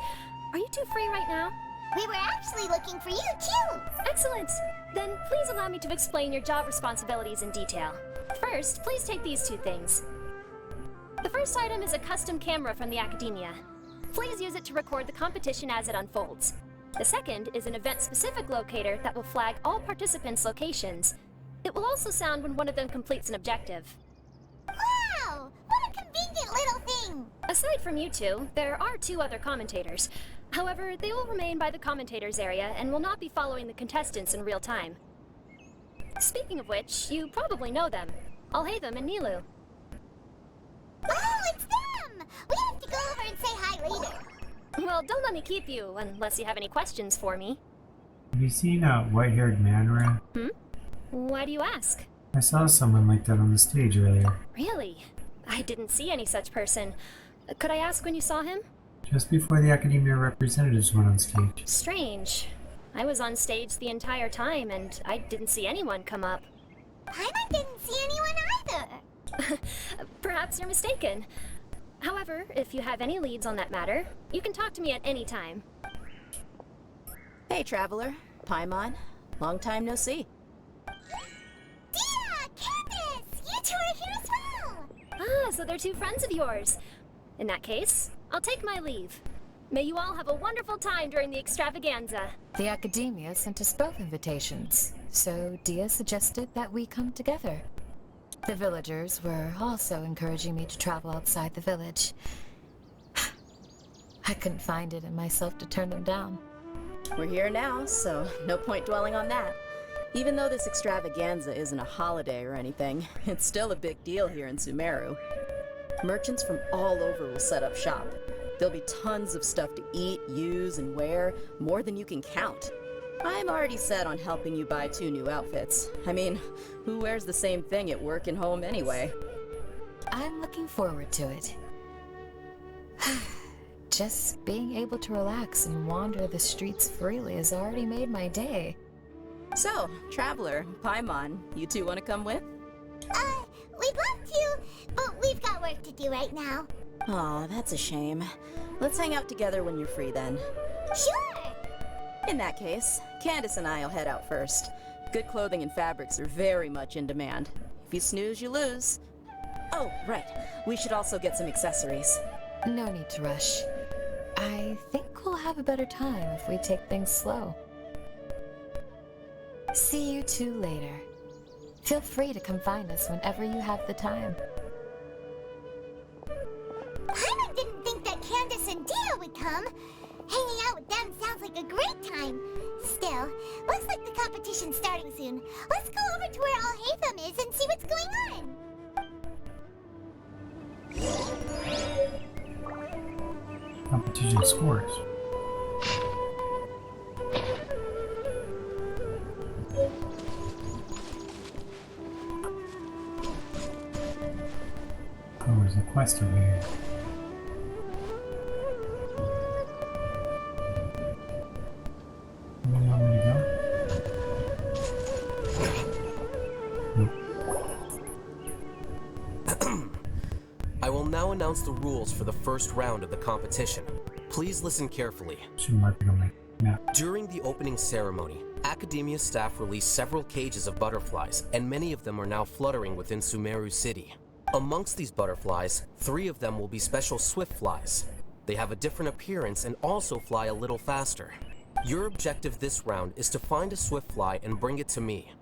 Are you two free right now?
We were actually looking for you, too!
Excellent! Then please allow me to explain your job responsibilities in detail. First, please take these two things. The first item is a custom camera from the Academia. Please use it to record the competition as it unfolds. The second is an event-specific locator that will flag all participants' locations. It will also sound when one of them completes an objective.
Wow! What a convenient little thing!
Aside from you two, there are two other commentators. However, they will remain by the commentators area and will not be following the contestants in real time. Speaking of which, you probably know them. Alhaitham and Nilu.
Oh, it's them! We have to go over and say hi later.
Well, don't let me keep you, unless you have any questions for me.
Have you seen a white-haired man around?
Why do you ask?
I saw someone like that on the stage earlier.
Really? I didn't see any such person. Could I ask when you saw him?
Just before the Academia representatives went on stage.
Strange. I was on stage the entire time, and I didn't see anyone come up.
Paimon didn't see anyone either.
Perhaps you're mistaken. However, if you have any leads on that matter, you can talk to me at any time.
Hey, Traveler. Paimon. Long time no see.
Dia! Candace! You two are here as well!
Ah, so they're two friends of yours. In that case, I'll take my leave. May you all have a wonderful time during the extravaganza.
The Academia sent us both invitations, so Dia suggested that we come together. The villagers were also encouraging me to travel outside the village. I couldn't find it in myself to turn them down.
We're here now, so no point dwelling on that. Even though this extravaganza isn't a holiday or anything, it's still a big deal here in Sumeru. Merchants from all over will set up shop. There'll be tons of stuff to eat, use, and wear, more than you can count. I'm already set on helping you buy 2 new outfits. I mean, who wears the same thing at work and home anyway?
I'm looking forward to it. Just being able to relax and wander the streets freely has already made my day.
So, Traveler, Paimon, you two want to come with?
We'd love to, but we've got work to do right now.
Aw, that's a shame. Let's hang out together when you're free then.
Sure!
In that case, Candace and I'll head out first. Good clothing and fabrics are very much in demand. If you snooze, you lose. Oh, right. We should also get some accessories.
No need to rush. I think we'll have a better time if we take things slow. See you two later. Feel free to come find us whenever you have the time.
Paimon didn't think that Candace and Dia would come. Hanging out with them sounds like a great time. Still, looks like the competition's starting soon. Let's go over to where Alhaitham is and see what's going on.
Competition scores. Oh, there's a quest over here. Where do you want me to go?
I will now announce the rules for the first round of the competition. Please listen carefully.
Should mark it on my map.
During the opening ceremony, Academia staff released several cages of butterflies, and many of them are now fluttering within Sumeru City. Amongst these butterflies, 3 of them will be special swift flies. They have a different appearance and also fly a little faster. Your objective this round is to find a swift fly and bring it to me.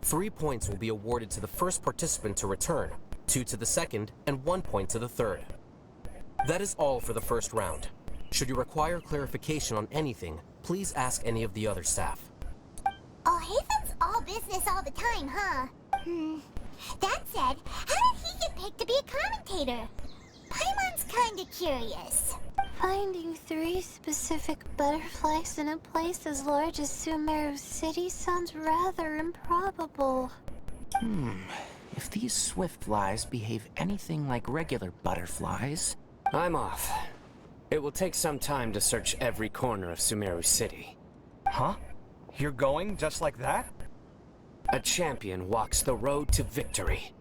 3 points will be awarded to the first participant to return, 2 to the second, and 1 point to the third. That is all for the first round. Should you require clarification on anything, please ask any of the other staff.
Alhaitham's all business all the time, huh? That said, how did he get picked to be a commentator? Paimon's kinda curious.
Finding 3 specific butterflies in a place as large as Sumeru City sounds rather improbable.
If these swift flies behave anything like regular butterflies... I'm off. It will take some time to search every corner of Sumeru City.
Huh? You're going just like that?
A champion walks the road to victory.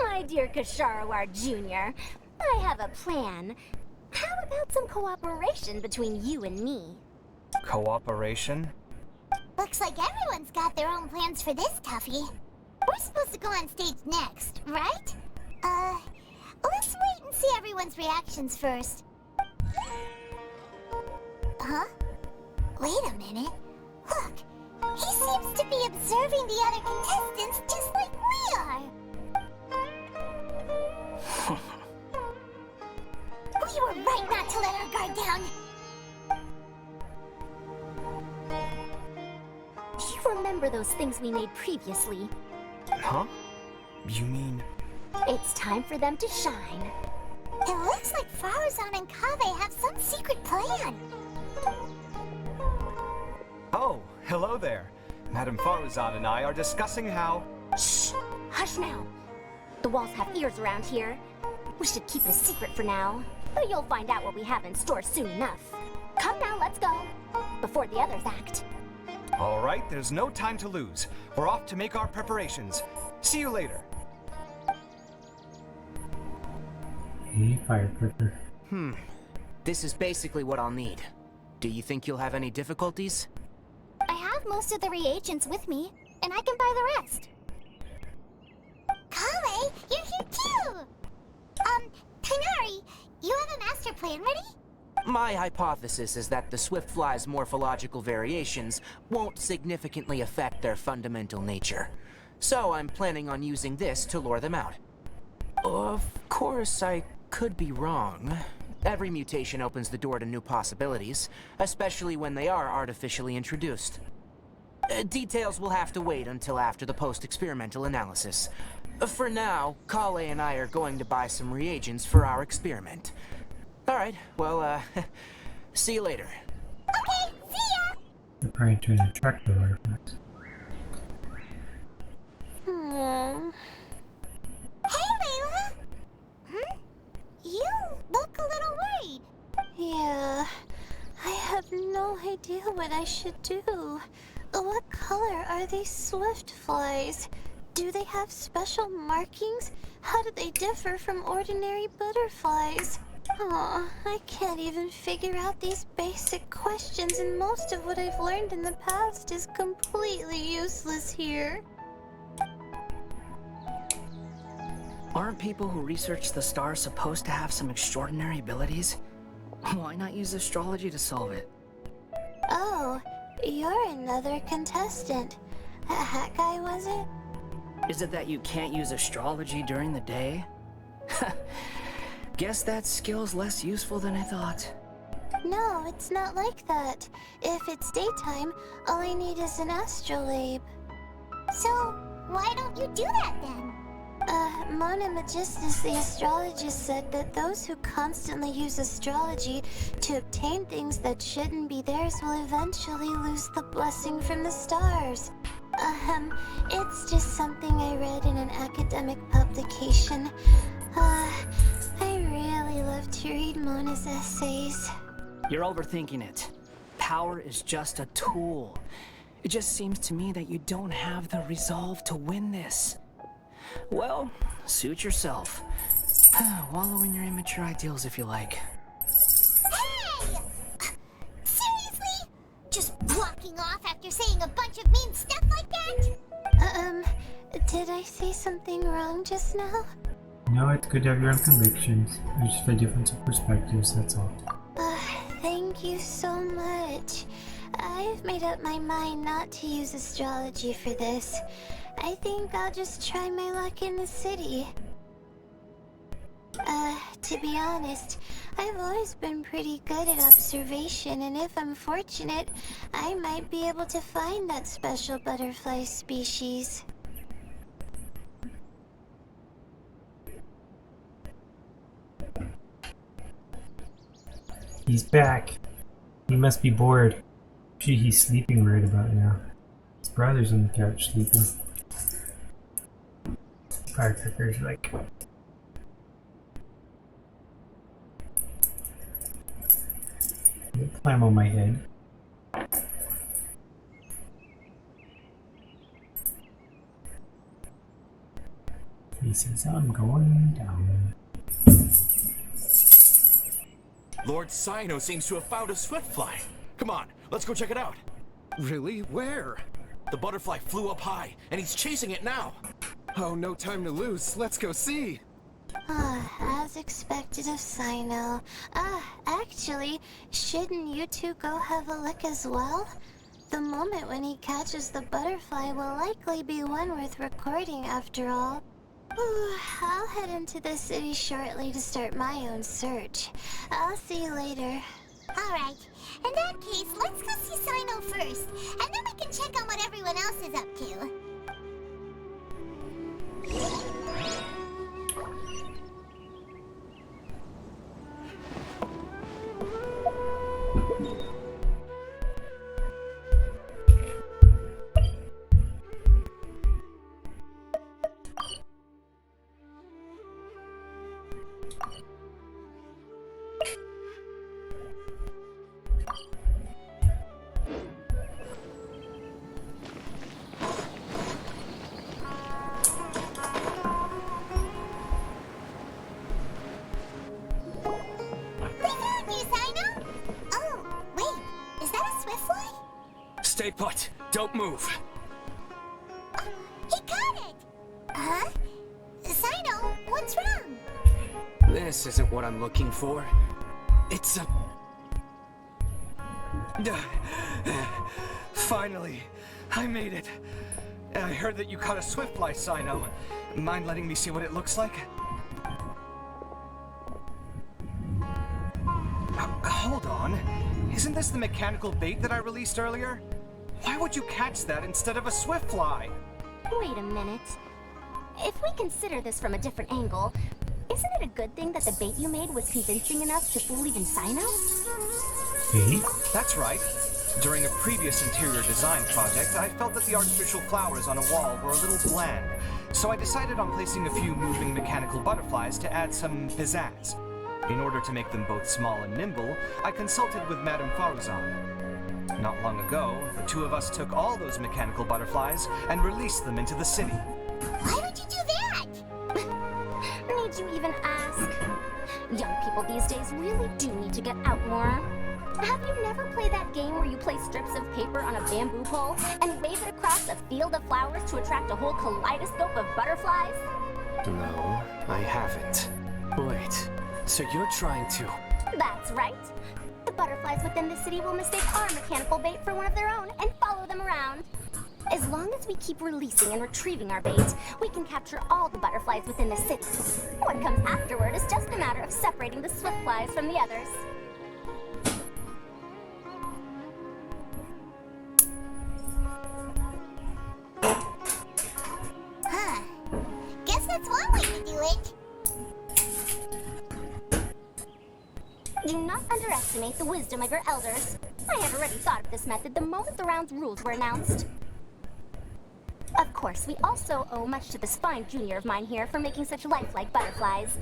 My dear Kasharawar Jr., I have a plan. How about some cooperation between you and me?
Cooperation?
Looks like everyone's got their own plans for this, Tuffy. We're supposed to go on stage next, right? Let's wait and see everyone's reactions first. Huh? Wait a minute. Look, he seems to be observing the other contestants just like we are. We were right not to let our guard down. He
Remember those things we made previously?
Huh? You mean...
It's time for them to shine. It looks like Faruzan and Kaveh have some secret plan.
Oh, hello there. Madame Faruzan and I are discussing how...
Shh! Hush now. The walls have ears around here. We should keep it a secret for now. But you'll find out what we have in store soon enough. Come now, let's go. Before the others act.
All right, there's no time to lose. We're off to make our preparations. See you later.
Hey, firecracker.
This is basically what I'll need. Do you think you'll have any difficulties?
I have most of the reagents with me, and I can buy the rest. Kaveh, you're here too! Tighnari, you have a master plan ready?
My hypothesis is that the Swiftfly's morphological variations won't significantly affect their fundamental nature. So I'm planning on using this to lure them out. Of course, I could be wrong. Every mutation opens the door to new possibilities, especially when they are artificially introduced. Details will have to wait until after the post-experimental analysis. For now, Kale and I are going to buy some reagents for our experiment. Alright, well, see you later.
Okay, see ya!
They're probably trying to attract the artifacts.
Hey, Layla! You look a little worried.
Yeah, I have no idea what I should do. What color are these Swiftflies? Do they have special markings? How do they differ from ordinary butterflies? Aw, I can't even figure out these basic questions, and most of what I've learned in the past is completely useless here.
Aren't people who research the stars supposed to have some extraordinary abilities? Why not use astrology to solve it?
Oh, you're another contestant. That guy, was it?
Is it that you can't use astrology during the day? Guess that skill's less useful than I thought.
No, it's not like that. If it's daytime, all I need is an astrolabe.
So, why don't you do that then?
Mona Magistus, the astrologist, said that those who constantly use astrology to obtain things that shouldn't be theirs will eventually lose the blessing from the stars. It's just something I read in an academic publication. I really love to read Mona's essays.
You're overthinking it. Power is just a tool. It just seems to me that you don't have the resolve to win this. Well, suit yourself. Wallow in your immature ideals if you like.
Hey! Seriously? Just blocking off after saying a bunch of mean stuff like that?
Did I say something wrong just now?
No, it's good to have your own convictions. You just have a difference of perspectives, that's all.
Thank you so much. I've made up my mind not to use astrology for this. I think I'll just try my luck in the city. To be honest, I've always been pretty good at observation, and if I'm fortunate, I might be able to find that special butterfly species.
He's back. He must be bored. Gee, he's sleeping right about now. His brother's on the couch sleeping. Firecracker's like... Climb on my head. He says, I'm going down.
Lord Cyno seems to have found a Swiftfly. Come on, let's go check it out.
Really? Where?
The butterfly flew up high, and he's chasing it now.
Oh, no time to lose. Let's go see.
As expected of Cyno. Actually, shouldn't you two go have a look as well? The moment when he catches the butterfly will likely be one worth recording after all. I'll head into the city shortly to start my own search. I'll see you later.
Alright, in that case, let's go see Cyno first, and then we can check on what everyone else
butterfly?
Stay put. Don't move.
He got it! Huh? Sino, what's wrong?
This isn't what I'm looking for. It's a...
Finally, I made it. I heard that you caught a swiftfly, Sino. Mind letting me see what it looks like? Hold on. Isn't this the mechanical bait that I released earlier? Why would you catch that instead of a swiftfly?
Wait a minute. If we consider this from a different angle, isn't it a good thing that the bait you made was convincing enough to fool even Sino?
Bait?
That's right. During a previous interior design project, I felt that the artificial flowers on a wall were a little bland, so I decided on placing a few moving mechanical butterflies to add some pizzazz. In order to make them both small and nimble, I consulted with Madame Faruzan. Not long ago, the two of us took all those mechanical butterflies and released them into the city.
Why would you do that?
Need you even ask? Young people these days really do need to get out more. Have you never played that game where you place strips of paper on a bamboo pole and wave it across a field of flowers to attract a whole kaleidoscope of butterflies?
No, I haven't. Wait, so you're trying to...
That's right. The butterflies within the city will mistake our mechanical bait for one of their own and follow them around. As long as we keep releasing and retrieving our bait, we can capture all the butterflies within the city. What comes afterward is just a matter of separating the swiftflies from the others.
Huh. Guess that's one way to do it.
Do not underestimate the wisdom of your elders. I had already thought of this method the moment the round's rules were announced. Of course, we also owe much to this fine junior of mine here for making such lifelike butterflies.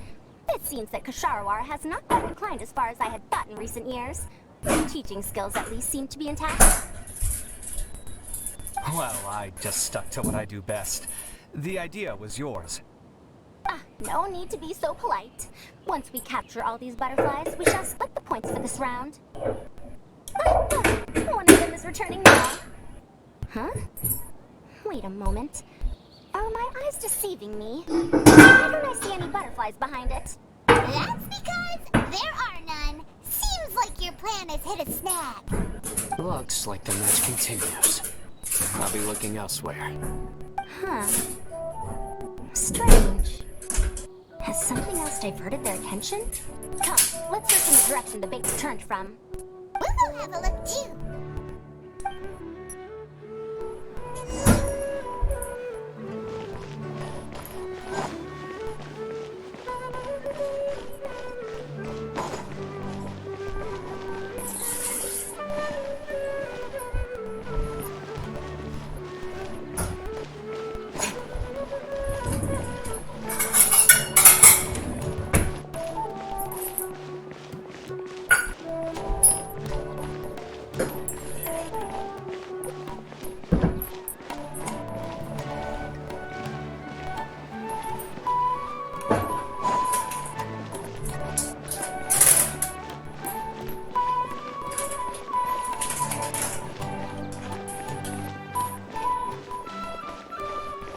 It seems that Kshahrewar has not quite declined as far as I had thought in recent years. Teaching skills at least seem to be intact.
Well, I just stuck to what I do best. The idea was yours.
No need to be so polite. Once we capture all these butterflies, we shall split the points for this round. One of them is returning now. Huh? Wait a moment. Are my eyes deceiving me? Why don't I see any butterflies behind it?
That's because there are none. Seems like your plan has hit a snag.
Looks like the match continues. I'll be looking elsewhere.
Huh. Strange. Has something else diverted their attention? Come, let's search in the direction the bait returned from.
We'll go have a look too.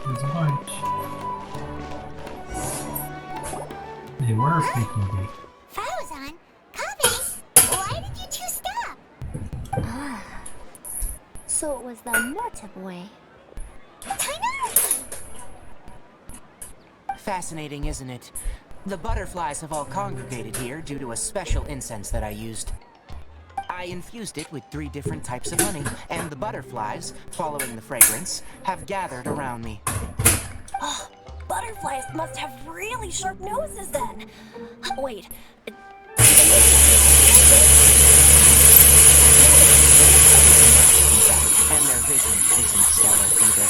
There's a bunch. They were freaking bait.
Faruzan, Kaveh, why did you two stop?
So it was the Morta boy.
Fascinating, isn't it? The butterflies have all congregated here due to a special incense that I used. I infused it with 3 different types of honey, and the butterflies, following the fragrance, have gathered around me.
Oh, butterflies must have really sharp noses then. Wait.
And their vision isn't stellar either.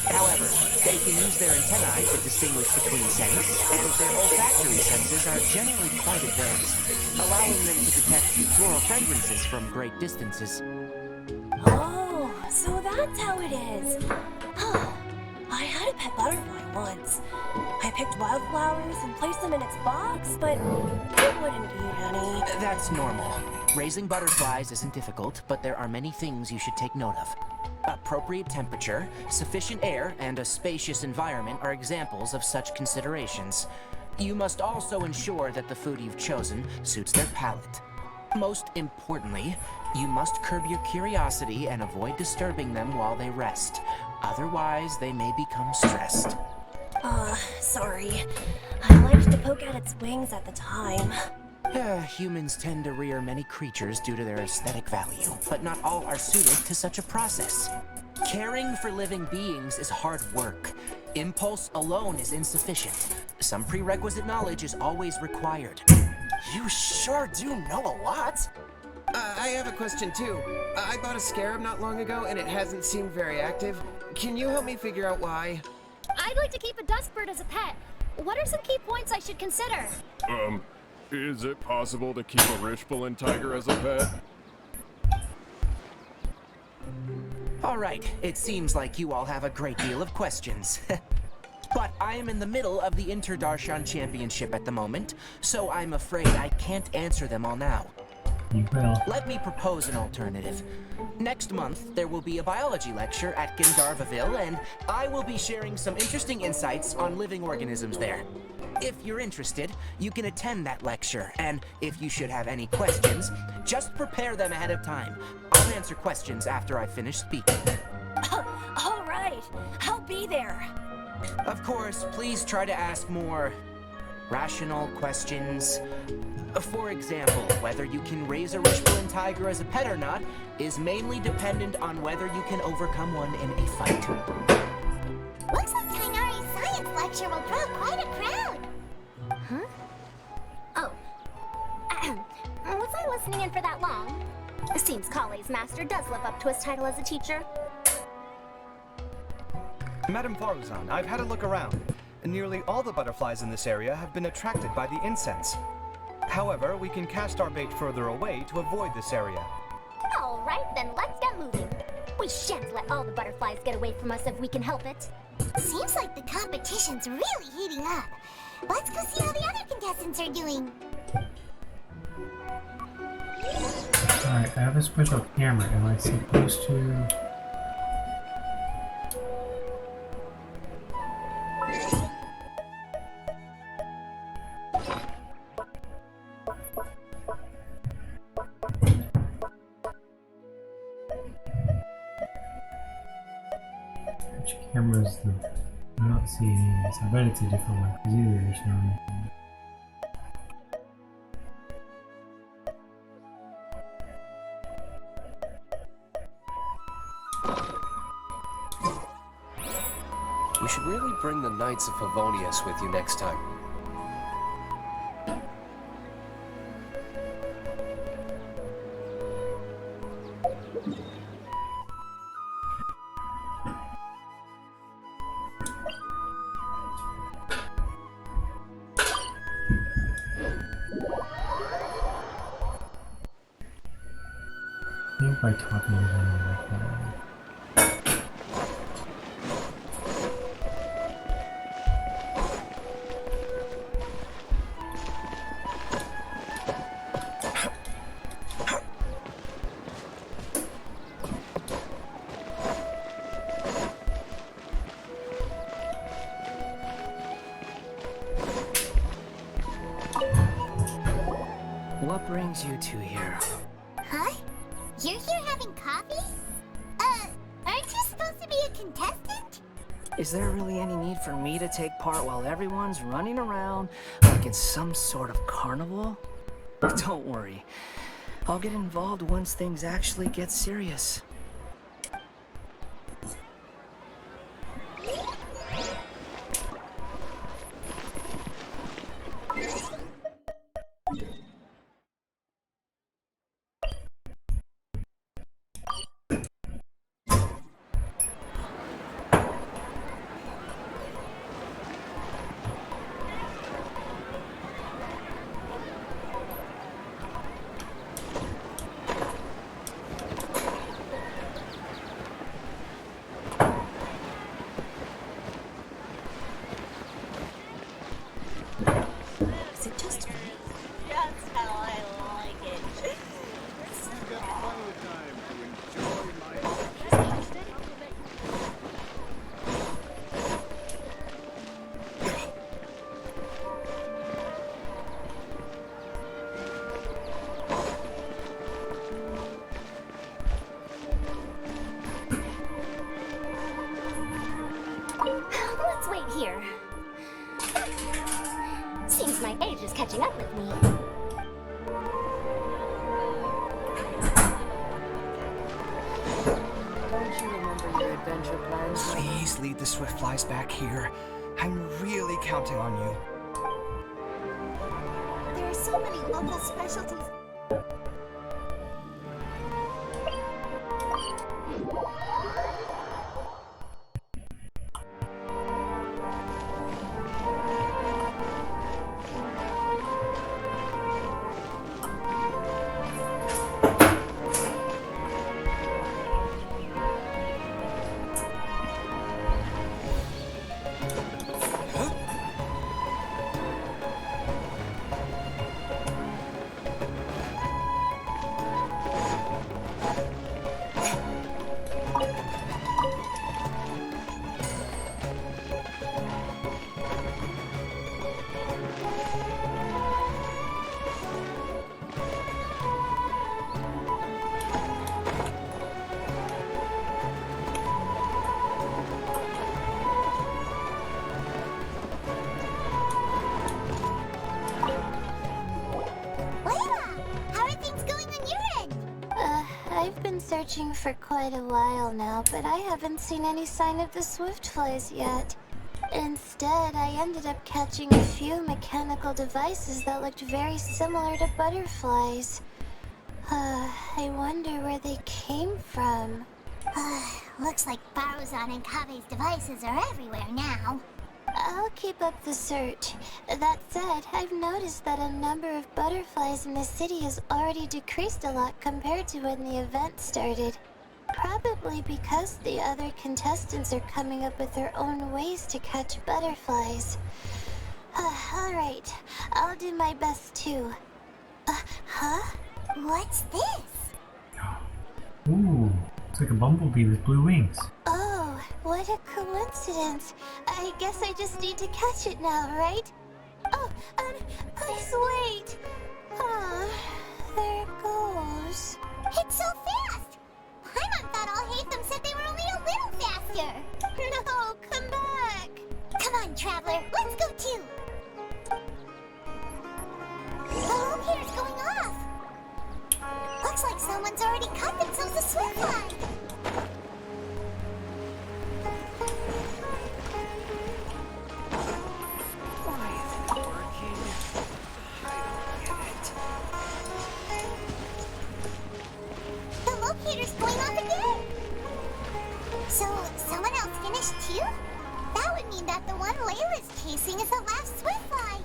However, they can use their antennae to distinguish between scents, and their olfactory senses are generally quite advanced, allowing them to detect floral fragrances from great distances.
Oh, so that's how it is.
I had a pet butterfly once. I picked wildflowers and placed them in its box, but it wouldn't eat any.
That's normal. Raising butterflies isn't difficult, but there are many things you should take note of. Appropriate temperature, sufficient air, and a spacious environment are examples of such considerations. You must also ensure that the food you've chosen suits their palate. Most importantly, you must curb your curiosity and avoid disturbing them while they rest. Otherwise, they may become stressed.
Sorry. I liked to poke at its wings at the time.
Humans tend to rear many creatures due to their aesthetic value, but not all are suited to such a process. Caring for living beings is hard work. Impulse alone is insufficient. Some prerequisite knowledge is always required. You sure do know a lot.
I have a question too. I bought a scarab not long ago and it hasn't seemed very active. Can you help me figure out why?
I'd like to keep a dustbird as a pet. What are some key points I should consider?
Is it possible to keep a Richbulin tiger as a pet?
Alright, it seems like you all have a great deal of questions. But I am in the middle of the Interdarshan Championship at the moment, so I'm afraid I can't answer them all now.
You will.
Let me propose an alternative. Next month, there will be a biology lecture at Gandharvaville, and I will be sharing some interesting insights on living organisms there. If you're interested, you can attend that lecture, and if you should have any questions, just prepare them ahead of time. I'll answer questions after I finish speaking.
All right, I'll be there.
Of course, please try to ask more rational questions. For example, whether you can raise a Richbulin tiger as a pet or not is mainly dependent on whether you can overcome one in a fight.
Looks like Tighnari's science lecture will draw quite a crowd.
Huh? Oh. Was I listening in for that long? It seems Kale's master does live up to his title as a teacher.
Madame Faruzan, I've had a look around. Nearly all the butterflies in this area have been attracted by the incense. However, we can cast our bait further away to avoid this area.
All right, then let's get moving. We shan't let all the butterflies get away from us if we can help it.
Seems like the competition's really heating up. Let's go see how the other contestants are doing.
Alright, I have a special camera. Am I supposed to... Which camera is the... I don't see any of this. I bet it's a different one. Because either there's no...
You should really bring the Knights of Favonius with you next time.
I think by talking to them like that.
What brings you two here?
Huh? You're here having coffee? Aren't you supposed to be a contestant?
Is there really any need for me to take part while everyone's running around like it's some sort of carnival? Don't worry. I'll get involved once things actually get serious.
catching up with me.
Don't you remember your adventure plans? Please lead the Swiftflies back here. I'm really counting on you.
There are so many local specialties. I've been searching for quite a while now, but I haven't seen any sign of the Swiftflies yet. Instead, I ended up catching a few mechanical devices that looked very similar to butterflies. I wonder where they came from.
Looks like Baruzan and Kabe's devices are everywhere now.
I'll keep up the search. That said, I've noticed that a number of butterflies in the city has already decreased a lot compared to when the event started. Probably because the other contestants are coming up with their own ways to catch butterflies. Alright, I'll do my best too. Huh? What's this?
Ooh, it's like a bumblebee with blue wings.
Oh, what a coincidence. I guess I just need to catch it now, right? Oh, please wait. There it goes.
It's so fast! Paimon thought all Hatham said they were only a little faster.
No, come back.
Come on, Traveler, let's go too. The locator's going off. Looks like someone's already cut themselves a Swiftfly. Locator's going off again! So, someone else finished too? That would mean that the one Layla's chasing is the last Swiftfly!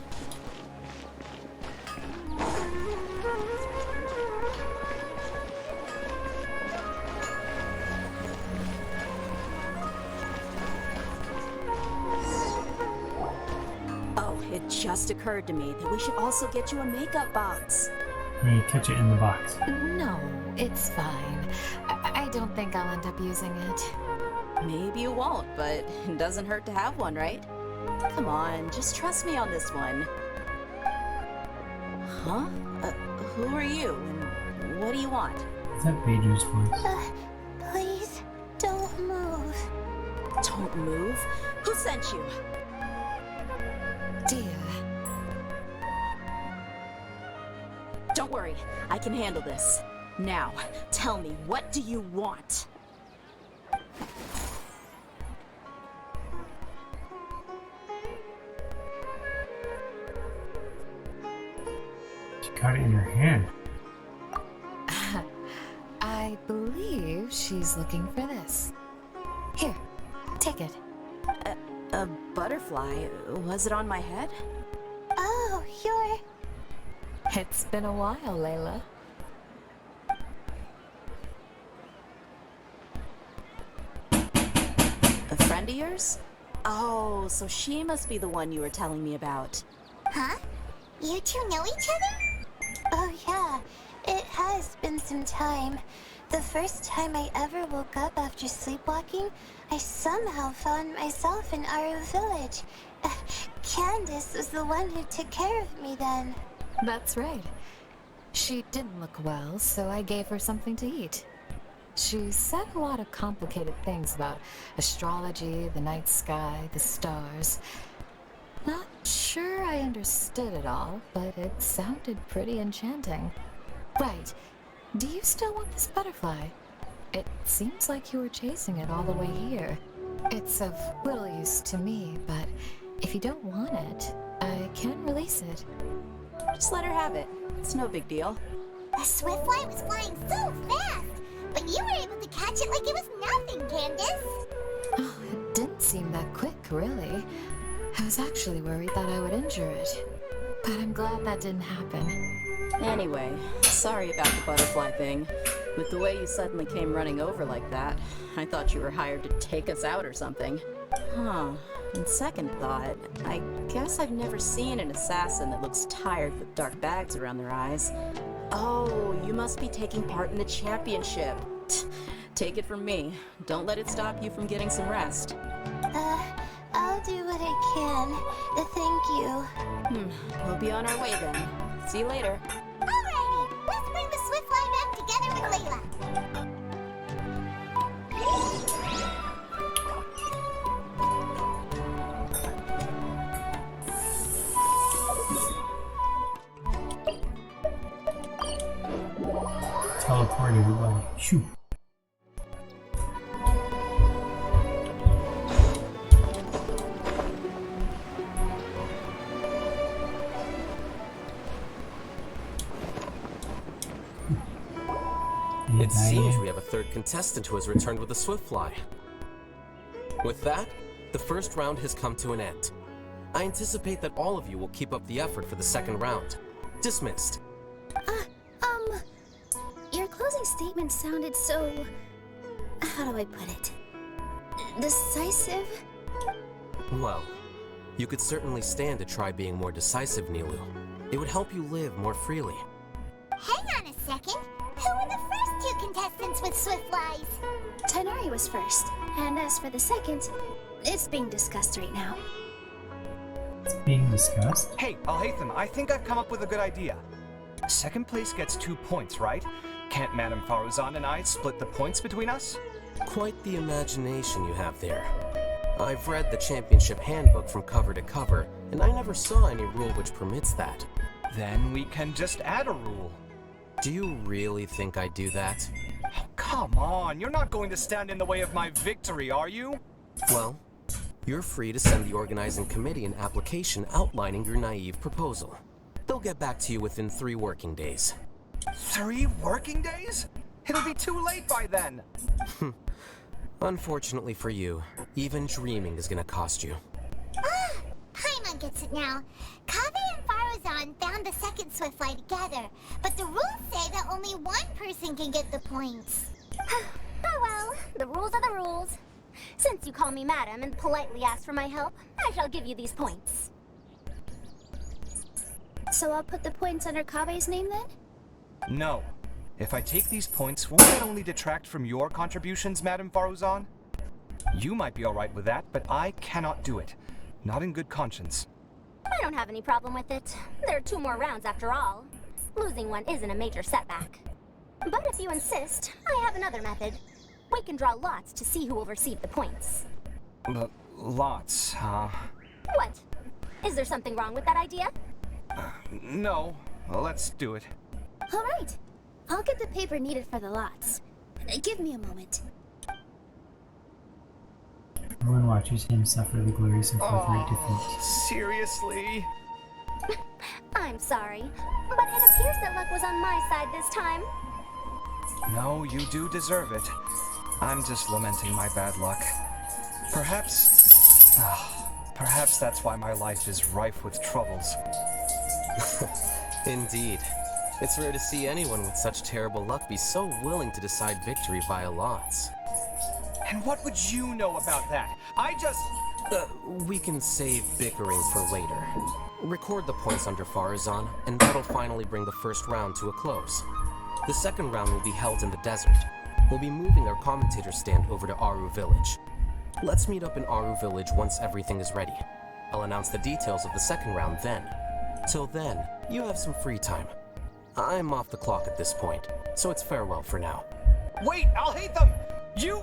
Oh, it just occurred to me that we should also get you a makeup box.
May you catch it in the box?
No, it's fine. I don't think I'll end up using it.
Maybe you won't, but it doesn't hurt to have one, right? Come on, just trust me on this one. Huh? Who are you, and what do you want?
Is that Beiju's voice?
Please, don't move.
Don't move? Who sent you?
Dia.
Don't worry, I can handle this. Now, tell me, what do you want?
She got it in her hand.
I believe she's looking for this. Here, take it.
A butterfly? Was it on my head?
Oh, you're...
It's been a while, Layla.
A friend of yours? Oh, so she must be the one you were telling me about.
Huh? You two know each other?
Oh yeah, it has been some time. The first time I ever woke up after sleepwalking, I somehow found myself in Aru village. Candace was the one who took care of me then.
That's right. She didn't look well, so I gave her something to eat. She said a lot of complicated things about astrology, the night sky, the stars. Not sure I understood it all, but it sounded pretty enchanting. Right. Do you still want this butterfly? It seems like you were chasing it all the way here. It's of little use to me, but if you don't want it, I can release it.
Just let her have it. It's no big deal.
The Swiftfly was flying so fast, but you were able to catch it like it was nothing, Candace.
Oh, it didn't seem that quick, really. I was actually worried that I would injure it, but I'm glad that didn't happen.
Anyway, sorry about the butterfly thing. With the way you suddenly came running over like that, I thought you were hired to take us out or something. Huh. On second thought, I guess I've never seen an assassin that looks tired with dark bags around their eyes. Oh, you must be taking part in the championship. Take it from me. Don't let it stop you from getting some rest.
I'll do what I can. Thank you.
We'll be on our way then. See you later.
Alrighty, let's bring the Swiftfly back together with Layla.
Teleport everybody. Shoo.
It seems we have a third contestant who has returned with a Swiftfly. With that, the first round has come to an end. I anticipate that all of you will keep up the effort for the second round. Dismissed.
Your closing statement sounded so... how do I put it? Decisive?
Well, you could certainly stand to try being more decisive, Nilou. It would help you live more freely.
Hang on a second. Who were the first two contestants with Swiftflies?
Tighnari was first, and as for the second, it's being discussed right now.
It's being discussed?
Hey, Alhaitham, I think I've come up with a good idea. Second place gets 2 points, right? Can't Madame Faruzan and I split the points between us?
Quite the imagination you have there. I've read the championship handbook from cover to cover, and I never saw any rule which permits that.
Then we can just add a rule.
Do you really think I'd do that?
Oh, come on, you're not going to stand in the way of my victory, are you?
Well, you're free to send the organizing committee an application outlining your naive proposal. They'll get back to you within 3 working days.
3 working days? It'll be too late by then!
Unfortunately for you, even dreaming is gonna cost you.
Paimon gets it now. Kaveh and Faruzan found the second Swiftfly together, but the rules say that only one person can get the points.
Oh well, the rules are the rules. Since you call me madam and politely ask for my help, I shall give you these points. So I'll put the points under Kaveh's name then?
No. If I take these points, won't that only detract from your contributions, Madame Faruzan? You might be alright with that, but I cannot do it. Not in good conscience.
I don't have any problem with it. There are 2 more rounds after all. Losing one isn't a major setback. But if you insist, I have another method. We can draw lots to see who will receive the points.
Lots, huh?
What? Is there something wrong with that idea?
No. Well, let's do it.
All right. I'll get the paper needed for the lots. Give me a moment.
Everyone watches him suffer the glories and great defeat.
Seriously?
I'm sorry, but it appears that luck was on my side this time.
No, you do deserve it. I'm just lamenting my bad luck. Perhaps that's why my life is rife with troubles.
Indeed. It's rare to see anyone with such terrible luck be so willing to decide victory via lots.
And what would you know about that? I just...
We can save bickering for later. Record the points under Faruzan, and that'll finally bring the first round to a close. The second round will be held in the desert. We'll be moving our commentator stand over to Aru Village. Let's meet up in Aru Village once everything is ready. I'll announce the details of the second round then. Till then, you have some free time. I'm off the clock at this point, so it's farewell for now.
Wait, Alhaitham! You...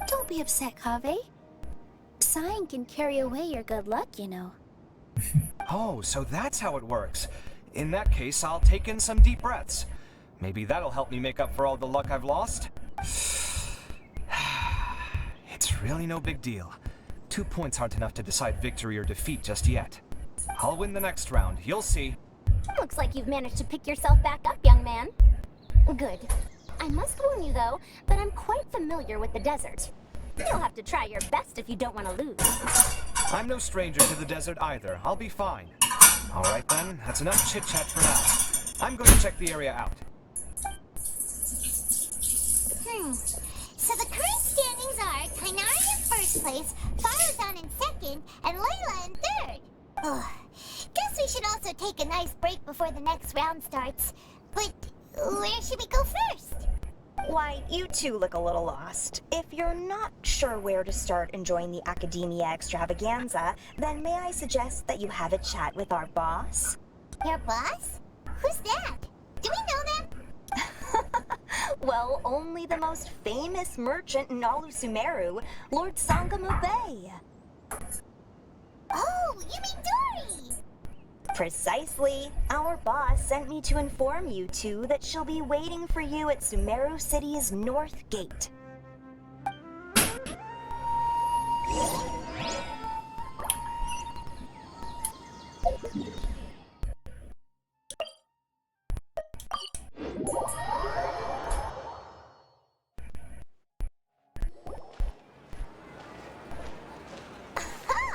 Don't be upset, Kaveh. Sighing can carry away your good luck, you know.
Oh, so that's how it works. In that case, I'll take in some deep breaths. Maybe that'll help me make up for all the luck I've lost. It's really no big deal. 2 points aren't enough to decide victory or defeat just yet. I'll win the next round, you'll see.
Looks like you've managed to pick yourself back up, young man. Good. I must warn you, though, that I'm quite familiar with the desert. You'll have to try your best if you don't want to lose.
I'm no stranger to the desert either. I'll be fine. All right then, that's enough chit-chat for now. I'm going to check the area out.
So the current standings are Kainari in first place, Faruzan in second, and Layla in third. Oh, guess we should also take a nice break before the next round starts. But where should we go first?
Why, you two look a little lost. If you're not sure where to start enjoying the Academia Extravaganza, then may I suggest that you have a chat with our boss?
Your boss? Who's that? Do we know them?
Well, only the most famous merchant in all of Sumeru, Lord Sangamo Bay.
Oh, you mean Dory?
Precisely. Our boss sent me to inform you two that she'll be waiting for you at Sumeru City's North Gate.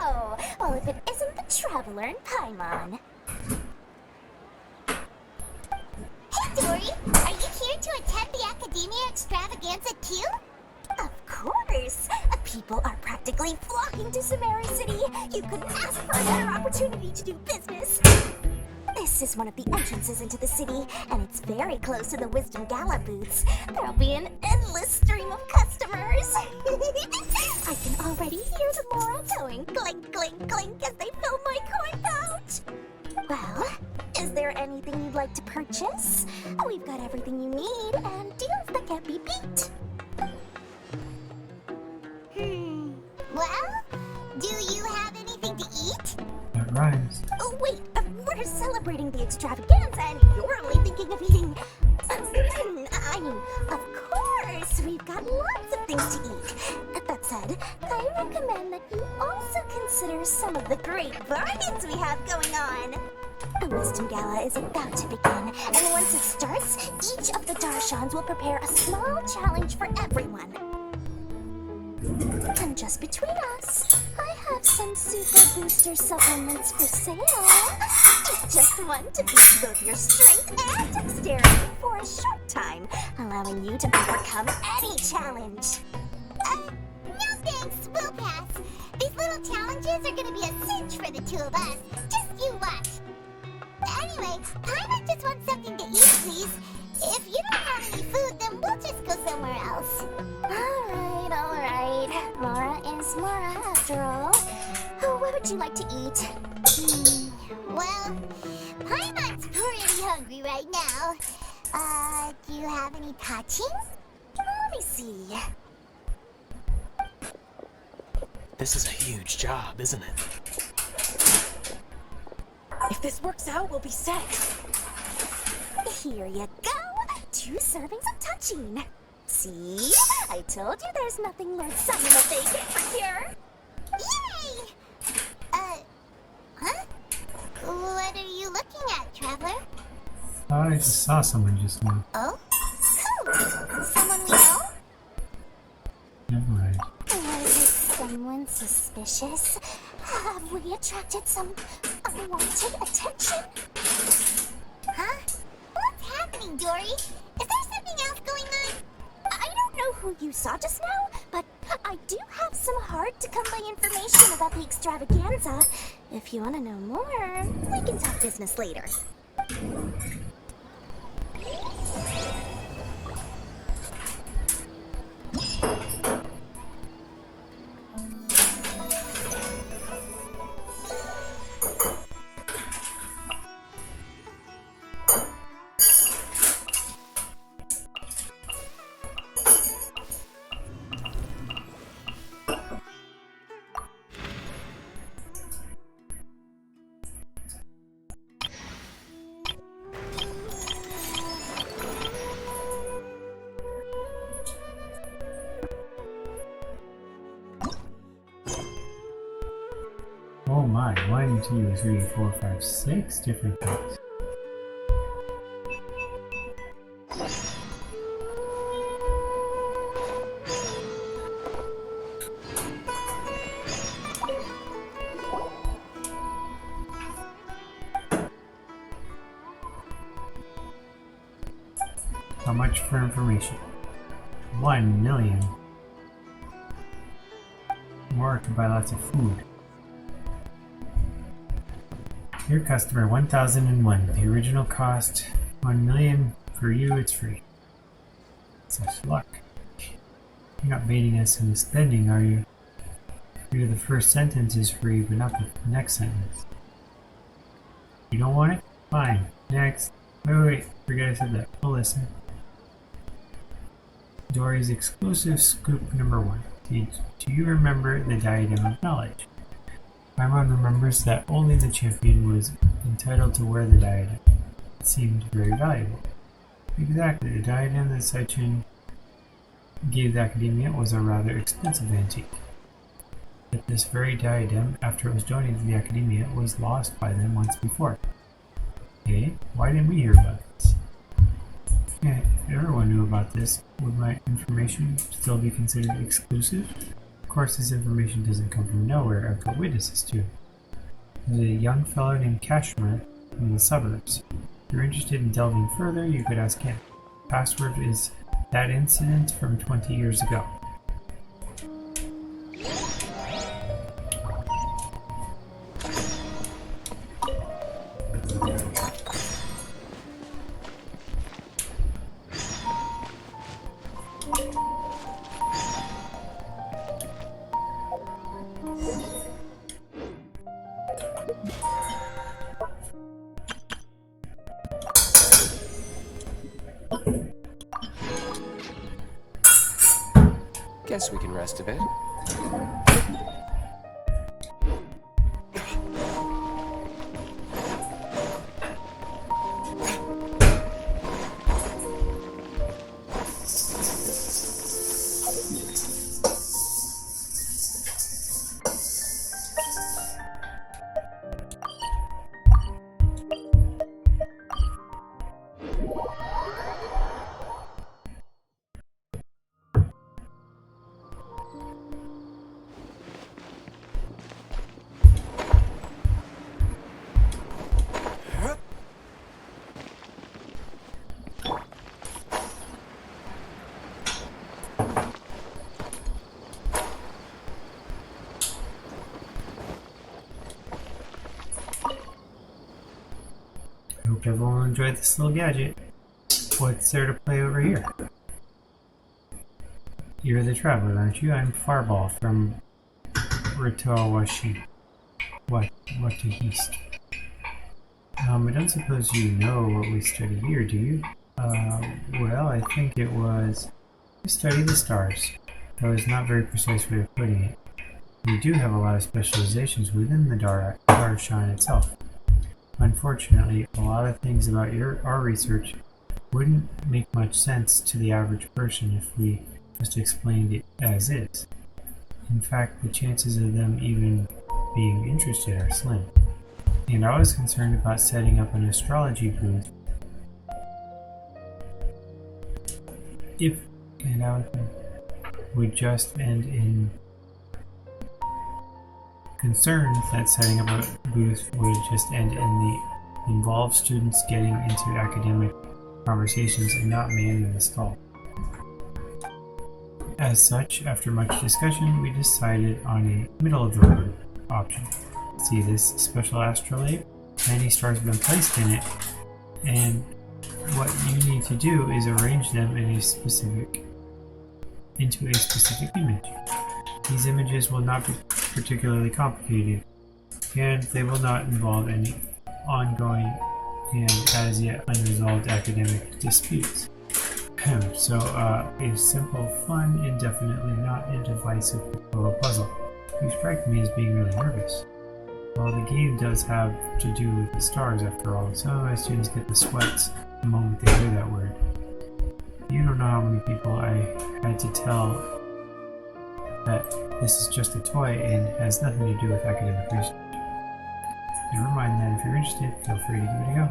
Oh, well, if it isn't the Traveler in Paimon.
Hey, Dory! Are you here to attend the Academia Extravaganza too?
Of course! People are practically flocking to Sumeru City. You couldn't ask for a better opportunity to do business. This is one of the entrances into the city, and it's very close to the Wisdom Gala booths. There'll be an endless stream of customers. I can already hear the Mora going clink, clink, clink as they fill my coin pouch. Well, is there anything you'd like to purchase? We've got everything you need, and deals that can't be beat.
Well, do you have anything to eat?
That rhymes.
Oh, wait, we're celebrating the extravaganza, and you're only thinking of eating. I mean, of course, we've got lots of things to eat. That said, I recommend that you also consider some of the great bargains we have going on. The Wisdom Gala is about to begin, and once it starts, each of the Darshans will prepare a small challenge for everyone. And just between us, I have some super booster supplements for sale. Just one to boost both your strength and dexterity for a short time, allowing you to overcome any challenge.
No thanks, we'll pass. These little challenges are gonna be a cinch for the two of us. Just you watch. Anyway, Paimon just wants something to eat, please. If you don't have any food, then we'll just go somewhere else.
Alright. Mora is Mora after all. What would you like to eat?
Well, Paimon's pretty hungry right now. Do you have any touching?
Let me see.
This is a huge job, isn't it?
If this works out, we'll be set.
Here you go. 2 servings of touching. See? I told you there's nothing Lord Sangamo Bay can't procure.
Yay! Huh? What are you looking at, Traveler?
I just saw someone just now.
Oh? Who? Someone we know?
Never mind.
Was it someone suspicious? Have we attracted some unwanted attention?
Huh? What's happening, Dory? Is there something else going on?
I don't know who you saw just now, but I do have some hard-to-come-by information about the extravaganza. If you want to know more, we can talk business later.
my, 1, 2, 3, 4, 5, 6 different things. How much for information? 1 million. More to buy lots of food. Your customer 1001. The original cost 1 million. For you, it's free. Such luck. You're not baiting us into spending, are you? Maybe the first sentence is free, but not the next sentence. You don't want it? Fine. Next. Wait. Forget I said that. We'll listen. Dory's exclusive scoop number 1. Do you remember the Diadem of Knowledge? Paimon remembers that only the champion was entitled to wear the diadem. It seemed very valuable. Exactly, the diadem that Saichun gave the Academia was a rather expensive antique. But this very diadem, after it was donated to the Academia, was lost by them once before. Hey, why didn't we hear about this? Yeah, if everyone knew about this, would my information still be considered exclusive? Of course, this information doesn't come from nowhere. I've got witnesses too. There's a young fellow named Kashmir from the suburbs. If you're interested in delving further, you could ask him. Password is that incident from 20 years ago.
Guess we can rest a bit. Hope everyone enjoyed this little gadget. What's there to play over here? You're the traveler, aren't you? I'm Farball from Ritoawashi. What to East? I don't suppose you know what we study here, do you? Well, I think it was... We study the stars. That was not a very precise way of putting it. We do have a lot of specializations within the Darshan itself. Unfortunately, a lot of things about our research wouldn't make much sense to the average person if we just explained it as is. In fact, the chances of them even being interested are slim. And I was concerned about setting up an astrology booth if an outcome would just end in concerns that setting up a booth would just end in the involved students getting into academic conversations and not manning the stall. As such, after much discussion, we decided on a middle-of-the-road option. See this special astrolabe? Many stars have been placed in it, and what you need to do is arrange them in into a specific image. These images will not be particularly complicated, and they will not involve any ongoing and as yet unresolved academic disputes. So, a simple, fun, and definitely not a divisive little puzzle. You strike me as being really nervous. Well, the game does have to do with the stars after all. Some of my students get the sweats the moment they hear that word. You don't know how many people I had to tell that this is just a toy and has nothing to do with academic research.
Never mind then. If you're interested, feel free to give it a go.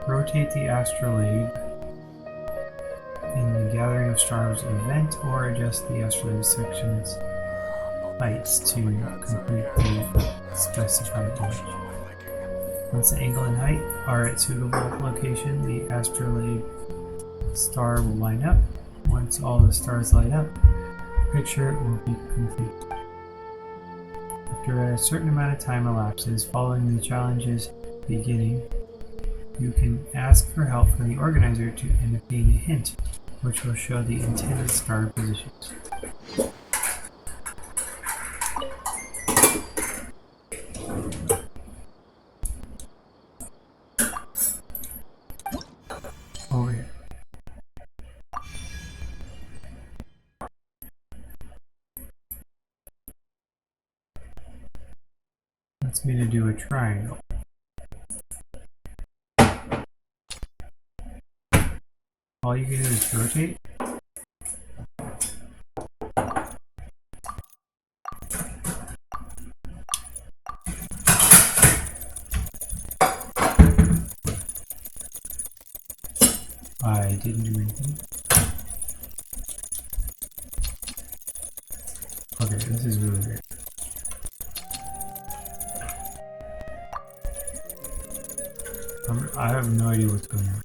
Rotate the astrolabe in the Gathering of Stars event, or adjust the astrolabe section's heights to complete the specified image. Once the angle and height are at suitable location, the astrolabe star will line up. Once all the stars light up, the picture will be complete. After a certain amount of time elapses following the challenge's beginning, you can ask for help from the organizer to obtain a hint, which will show the intended star positions. Over here. That's me to do a triangle. All you can do is rotate. I didn't do anything. Okay, this is really weird. I have no idea what's going on.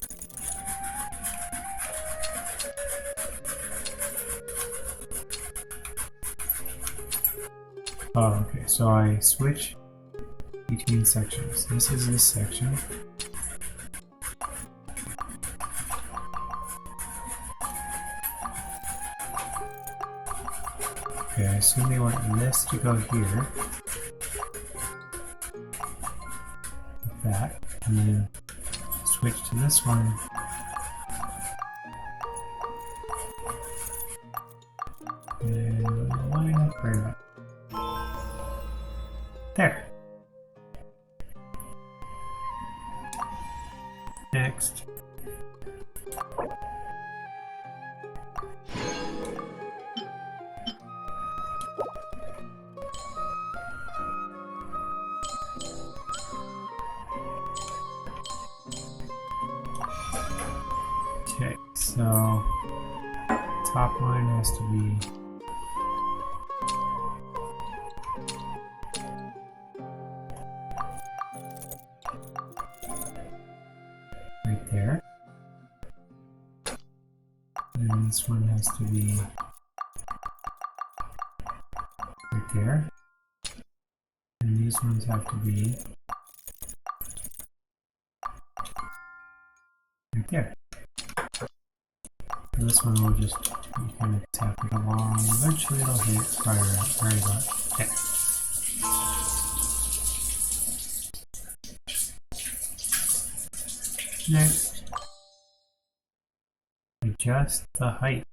Oh, okay, so I switch between sections. This is this section. Okay, I assume they want this to go here. Like that. And then switch to this one. And line up right up. There. Next. Okay, so top line has to be right there. And this one has to be right there. And these ones have to be right there. And this one will just kind of tap it along. Eventually it'll hit right about there. Next, adjust the height.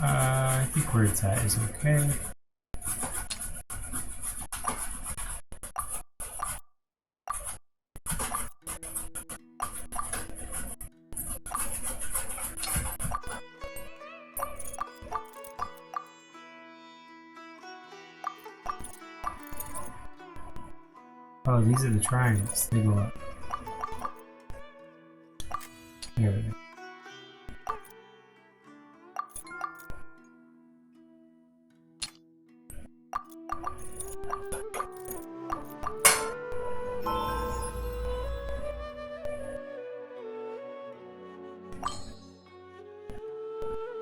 I think where it's at is okay. Oh, these are the triangles. They go up. There we go.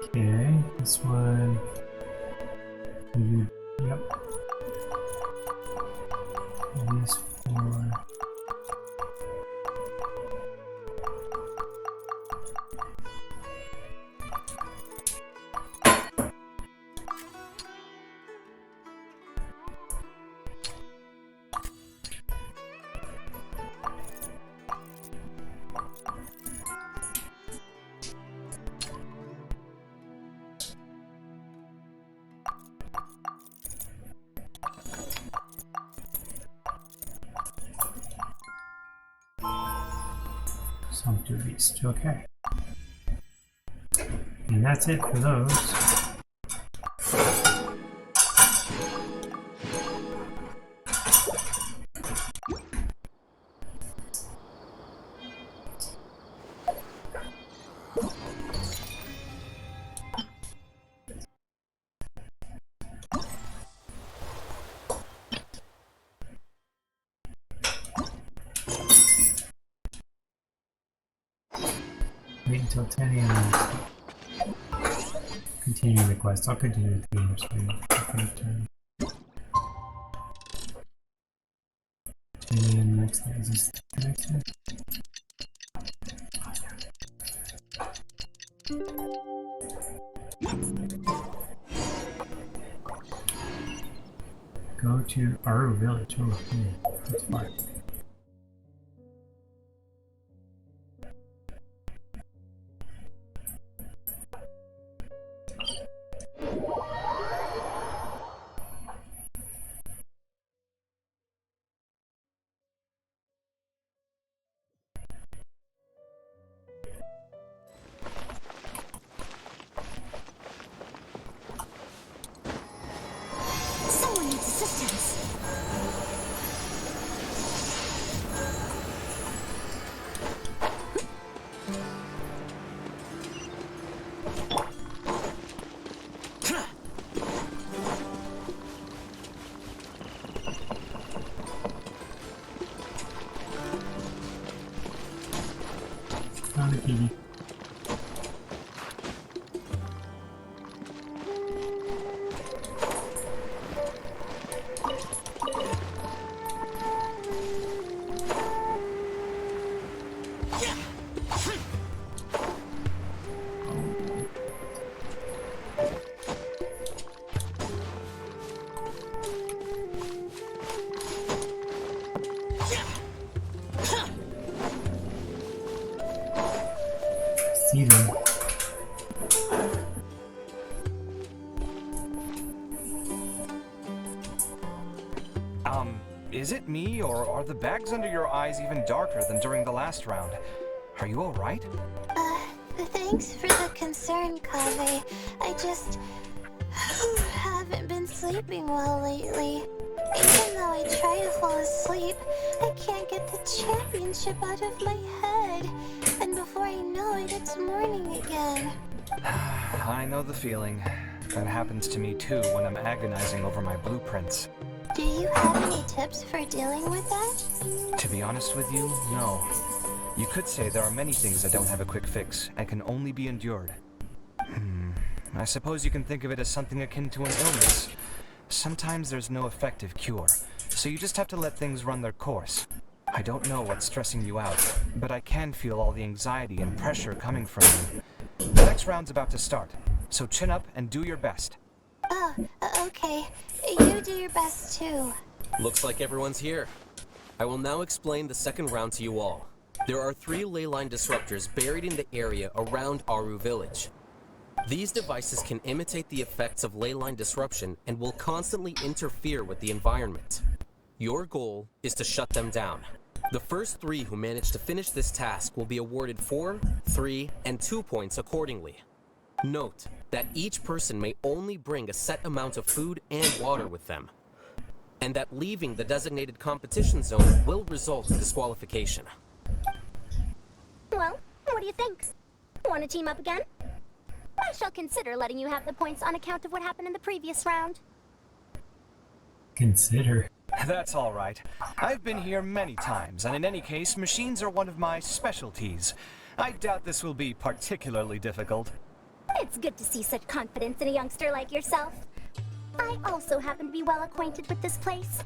Okay, this one. Yep. These four. Sumpter Beast, okay. And that's it for those. Wait until 10 a.m. Continue the quest. I'll continue the game screen. 10 a.m. next day. Is this the next one? Go to Aru Village. Oh, yeah. That's far.
Someone needs assistance.
Found a kitty. See them.
Is it me, or are the bags under your eyes even darker than during the last round? Are you alright?
Thanks for the concern, Kaveh. I just haven't been sleeping well lately. Even though I try to fall asleep, I can't get the championship out of my head. And before I know it, it's morning again.
I know the feeling. That happens to me too when I'm agonizing over my blueprints.
Do you have any tips for dealing with that?
To be honest with you, no. You could say there are many things that don't have a quick fix and can only be endured. I suppose you can think of it as something akin to an illness. Sometimes there's no effective cure, so you just have to let things run their course. I don't know what's stressing you out, but I can feel all the anxiety and pressure coming from you. The next round's about to start, so chin up and do your best.
Oh, okay. You do your best too.
Looks like everyone's here. I will now explain the second round to you all. There are 3 ley line disruptors buried in the area around Aru Village. These devices can imitate the effects of ley line disruption and will constantly interfere with the environment. Your goal is to shut them down. The first 3 who manage to finish this task will be awarded 4, 3, and 2 points accordingly. Note that each person may only bring a set amount of food and water with them, and that leaving the designated competition zone will result in disqualification.
Well, what do you think? Want to team up again? I shall consider letting you have the points on account of what happened in the previous round.
Consider.
That's all right. I've been here many times, and in any case, machines are one of my specialties. I doubt this will be particularly difficult.
It's good to see such confidence in a youngster like yourself. I also happen to be well acquainted with this place.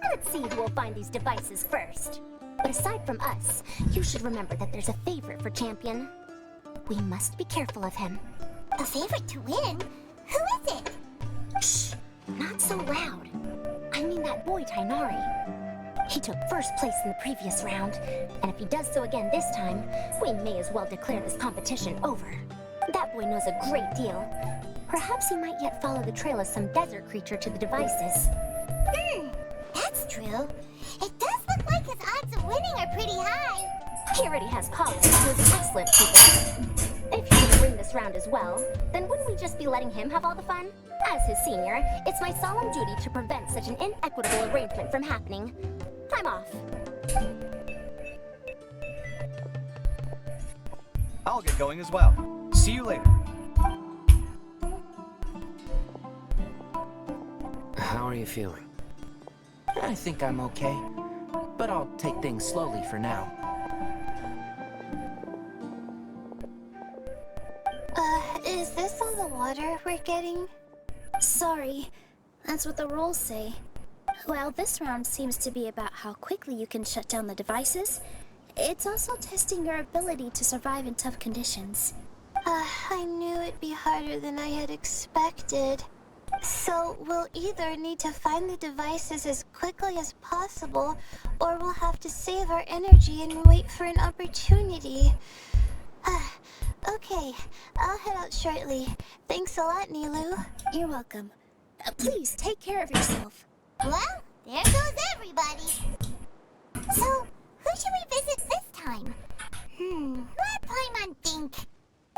Let's see who will find these devices first. But aside from us, you should remember that there's a favorite for Champion. We must be careful of him.
A favorite to win? Who is it?
Shh! Not so loud. I mean that boy Tainari. He took first place in the previous round, and if he does so again this time, we may as well declare this competition over. That boy knows a great deal. Perhaps he might yet follow the trail of some desert creature to the devices.
That's true. It does look like his odds of winning are pretty high.
He already has colleagues who is excellent people. If you bring this round as well, then wouldn't we just be letting him have all the fun? As his senior, it's my solemn duty to prevent such an inequitable arrangement from happening. I'm off.
I'll get going as well. See you later.
How are you feeling?
I think I'm okay, but I'll take things slowly for now.
Is this all the water we're getting?
Sorry, that's what the rules say. While this round seems to be about how quickly you can shut down the devices, it's also testing your ability to survive in tough conditions.
I knew it'd be harder than I had expected. So we'll either need to find the devices as quickly as possible, or we'll have to save our energy and wait for an opportunity. Okay, I'll head out shortly. Thanks a lot, Nilou.
You're welcome. Please, take care of yourself.
Well, there goes everybody. So, who should we visit this time? Let Paimon think.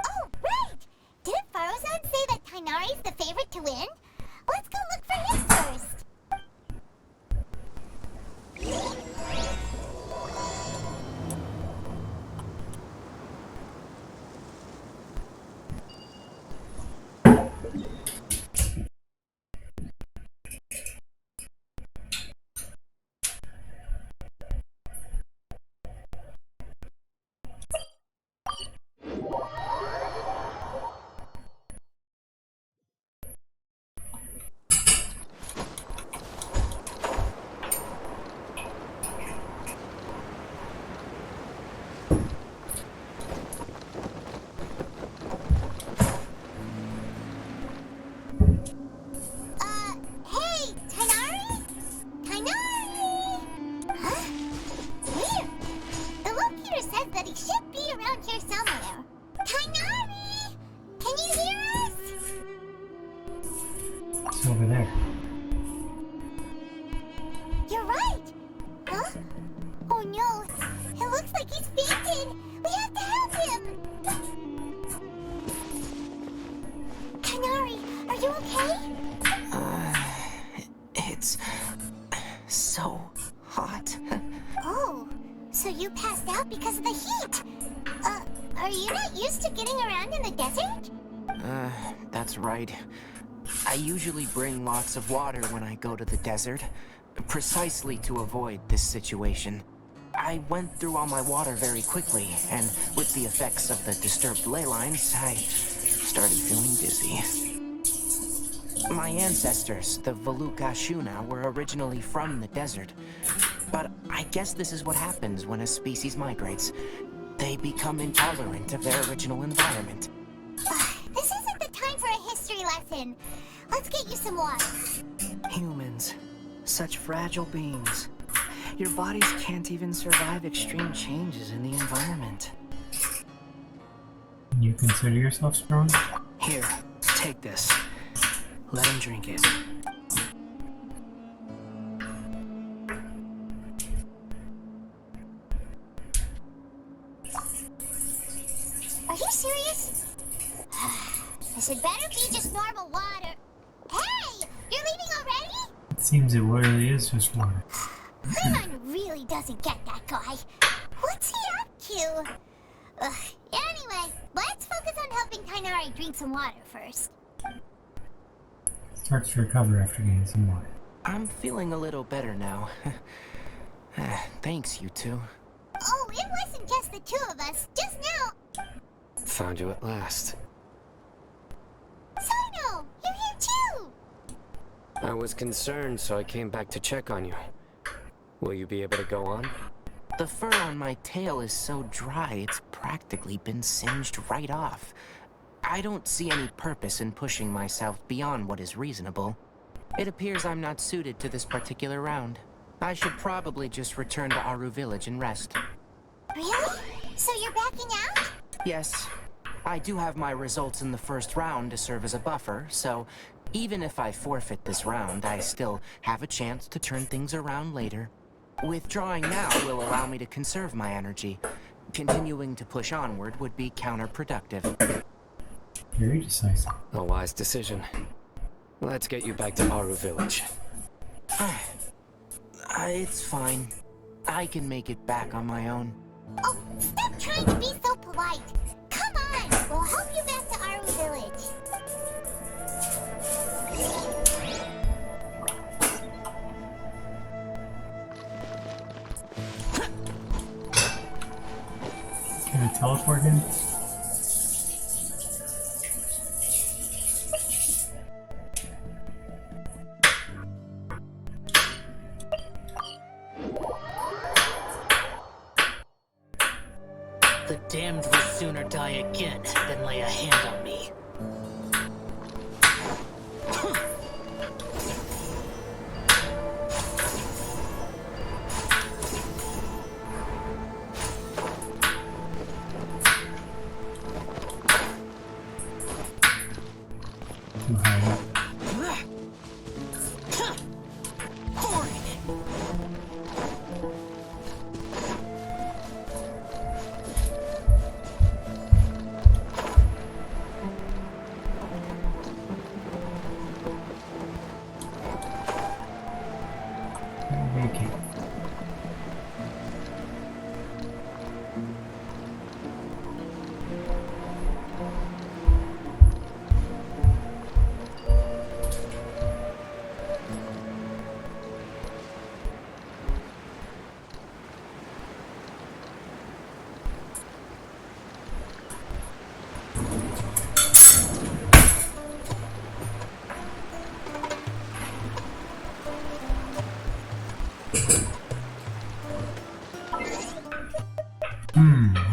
Oh, right! Didn't Faro-san say that Tighnari's the favorite to win? Let's go look for him first. Hey, Tighnari? Tighnari! Huh? Weird. The locator says that he should be around here somewhere. Tighnari! Can you hear us?
It's over there.
You're right! Huh? Oh no! It looks like he's fainted! We have to help him! Tighnari, are you okay?
It's so hot.
Oh, so you passed out because of the heat? Are you not used to getting around in the desert?
That's right. I usually bring lots of water when I go to the desert, precisely to avoid this situation. I went through all my water very quickly, and with the effects of the disturbed ley lines, I started feeling dizzy. My ancestors, the Valukashuna, were originally from the desert. But I guess this is what happens when a species migrates. They become intolerant of their original environment.
This isn't the time for a history lesson. Let's get you some water.
Humans. Such fragile beings. Your bodies can't even survive extreme changes in the environment.
You consider yourself strong?
Here, take this. Let him drink it.
Are you serious? This had better be just normal water. Hey! You're leaving already?
It seems it really is just water.
Paimon really doesn't get that guy. What's he up to? Anyway, let's focus on helping Tighnari drink some water first.
Starts to recover after getting some water.
I'm feeling a little better now. Thanks, you two.
Oh, it wasn't just the two of us. Just now.
Found you at last.
Cyno, you're here too.
I was concerned, so I came back to check on you. Will you be able to go on?
The fur on my tail is so dry, it's practically been singed right off. I don't see any purpose in pushing myself beyond what is reasonable. It appears I'm not suited to this particular round. I should probably just return to Aru Village and rest.
Really? So you're backing out?
Yes. I do have my results in the first round to serve as a buffer, so even if I forfeit this round, I still have a chance to turn things around later. Withdrawing now will allow me to conserve my energy. Continuing to push onward would be counterproductive.
Very decisive.
A wise decision. Let's get you back to Aru Village.
It's fine. I can make it back on my own.
Oh, stop trying to be so polite. Come on, we'll help you back to Aru Village.
Can I teleport him?
The damned will sooner die again than lay a hand on me.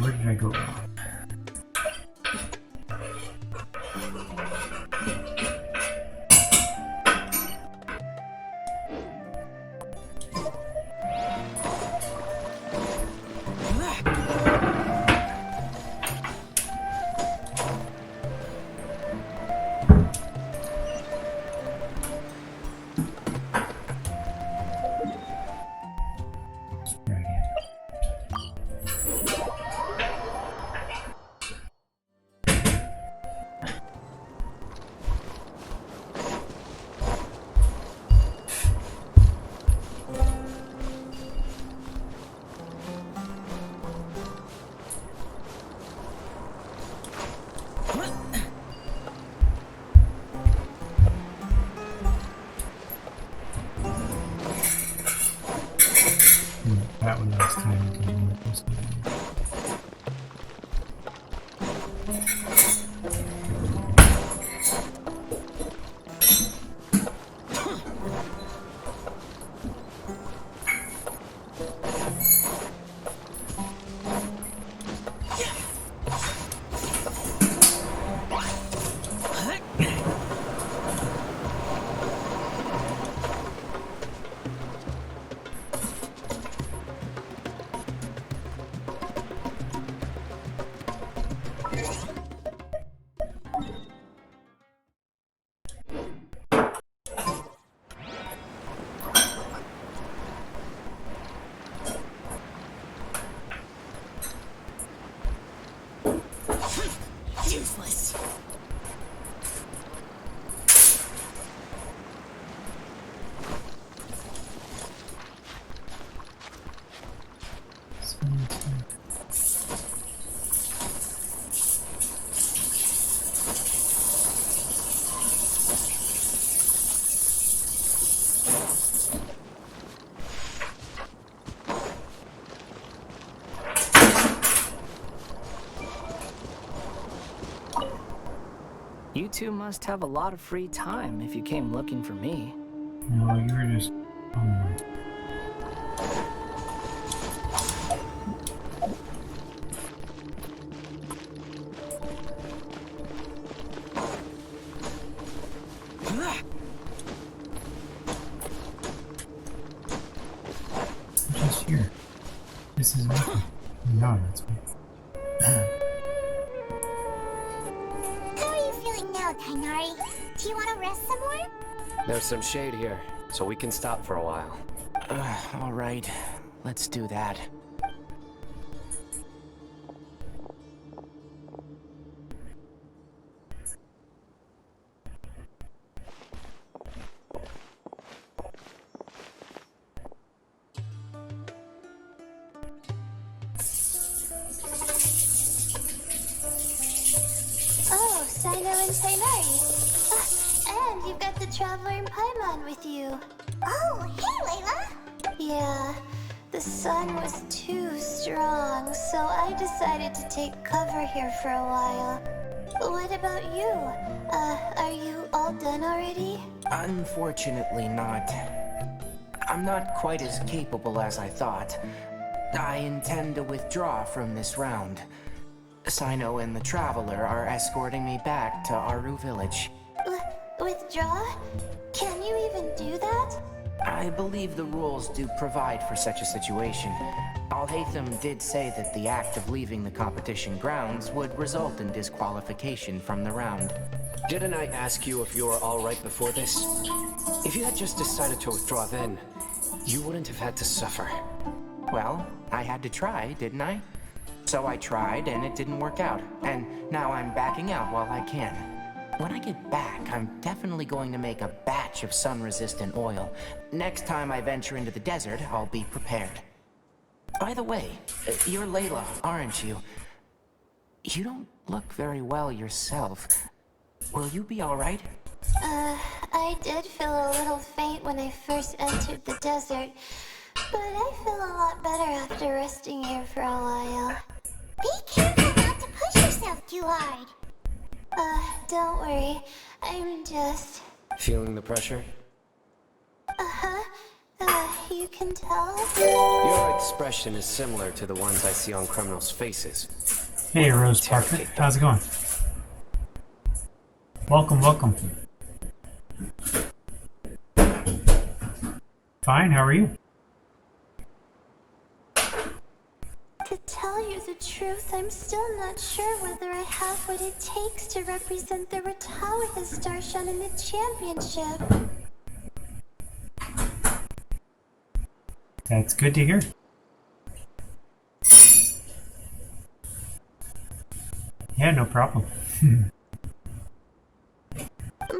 Where did I go wrong? That one last time didn't work.
Useless. You two must have a lot of free time if you came looking for me.
No, you were just... Just here. This is nothing. No, that's me.
How are you feeling now, Tighnari? Do you want to rest some more?
There's some shade here, so we can stop for a while.
All right, let's do that.
Traveler and Paimon with you. Oh, hey, Layla! Yeah, the sun was too strong, so I decided to take cover here for a while. What about you? Are you all done already?
Unfortunately not. I'm not quite as capable as I thought. I intend to withdraw from this round. Cyno and the Traveler are escorting me back to Aru Village.
Withdraw? Can you even do that?
I believe the rules do provide for such a situation. Alhaitham did say that the act of leaving the competition grounds would result in disqualification from the round.
Didn't I ask you if you were alright before this? If you had just decided to withdraw then, you wouldn't have had to suffer.
Well, I had to try, didn't I? So I tried and it didn't work out, and now I'm backing out while I can. When I get back, I'm definitely going to make a batch of sun-resistant oil. Next time I venture into the desert, I'll be prepared. By the way, you're Layla, aren't you? You don't look very well yourself. Will you be alright?
I did feel a little faint when I first entered the desert, but I feel a lot better after resting here for a while. Be careful not to push yourself too hard. Don't worry. I'm just...
Feeling the pressure?
You can tell?
Your expression is similar to the ones I see on criminals' faces.
Hey, Rose Parker. How's it going? Welcome, welcome. Fine, how are you?
To tell you the truth, I'm still not sure whether I have what it takes to represent the Ratau with the Starshine in the championship.
That's good to hear. Yeah, no problem.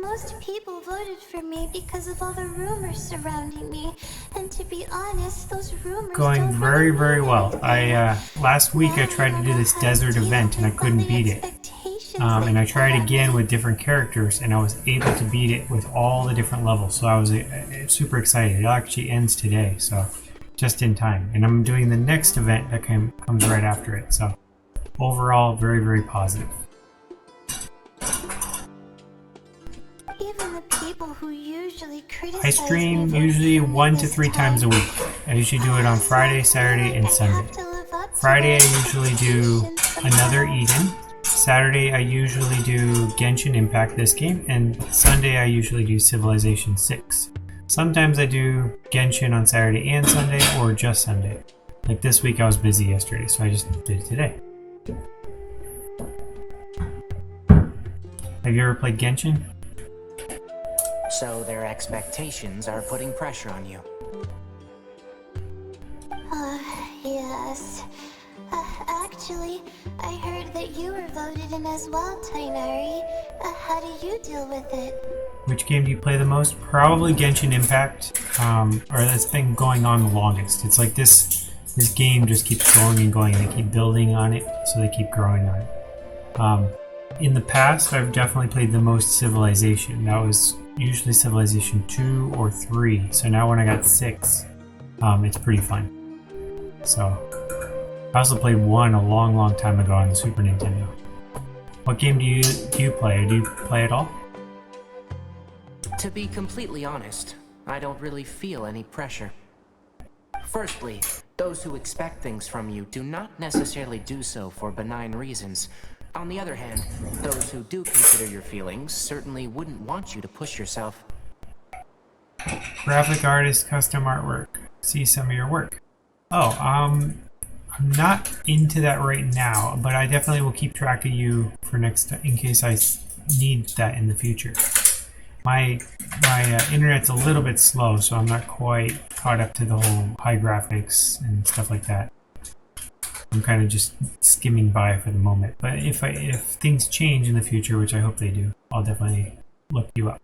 Most people voted for me because of all the rumors surrounding me, and to be honest, those rumors
Going very, very well. Last week I tried to do this desert event and I couldn't beat it. And I tried again with different characters and I was able to beat it with all the different levels. So I was super excited. It actually ends today, so just in time. And I'm doing the next event that comes right after it. So overall, very, very positive.
Even the people who usually criticize
I stream usually 1 to 3 times a week. I usually do it on Friday, Saturday, and Sunday. Friday I usually do another Eden. Saturday I usually do Genshin Impact, this game, and Sunday I usually do Civilization 6. Sometimes I do Genshin on Saturday and Sunday, or just Sunday. Like this week I was busy yesterday, so I just did it today. Have you ever played Genshin?
So their expectations are putting pressure on you.
Yes. Actually, I heard that you were voted in as well, Tighnari. How do you deal with it?
Which game do you play the most? Probably Genshin Impact, or that's been going on the longest. It's like this game just keeps going and going, and they keep building on it, so they keep growing on it. In the past, I've definitely played the most Civilization. That was usually Civilization 2 or 3, so now when I got 6, it's pretty fun. So, I also played 1 a long, long time ago on the Super Nintendo. What game do you play, or do you play at all?
To be completely honest, I don't really feel any pressure. Firstly, those who expect things from you do not necessarily do so for benign reasons. On the other hand, those who do consider your feelings certainly wouldn't want you to push yourself.
Graphic artist, custom artwork. See some of your work. Oh, I'm not into that right now, but I definitely will keep track of you for next time, in case I need that in the future. My internet's a little bit slow, so I'm not quite caught up to the whole high graphics and stuff like that. I'm kind of just skimming by for the moment. But if things change in the future, which I hope they do, I'll definitely look you up.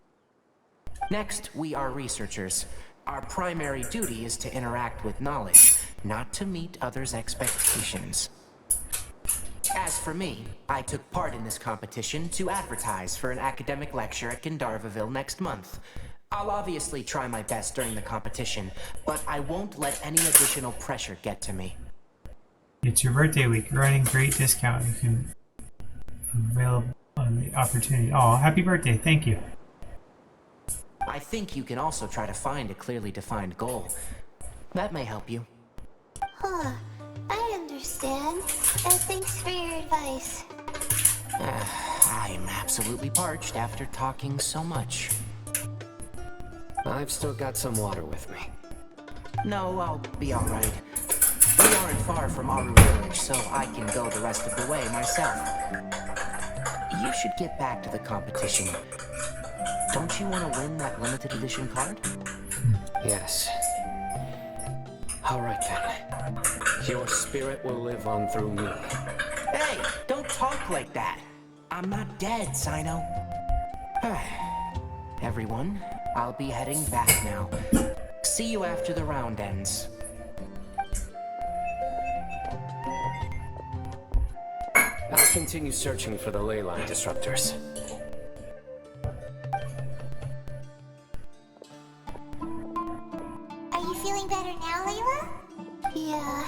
Next, we are researchers. Our primary duty is to interact with knowledge, not to meet others' expectations. As for me, I took part in this competition to advertise for an academic lecture at Gandharvaville next month. I'll obviously try my best during the competition, but I won't let any additional pressure get to me.
It's your birthday week. You're running great discount. You can avail on the opportunity. Oh, happy birthday. Thank you.
I think you can also try to find a clearly defined goal. That may help you.
Huh. I understand. Thanks for your advice.
I'm absolutely parched after talking so much.
I've still got some water with me.
No, I'll be alright. We aren't far from Aru Village, so I can go the rest of the way myself. You should get back to the competition. Don't you want to win that limited edition card?
Yes. All right then. Your spirit will live on through me.
Hey, don't talk like that. I'm not dead, Cyno. Everyone, I'll be heading back now. See you after the round ends.
I'll continue searching for the ley line disruptors.
Are you feeling better now, Layla? Yeah,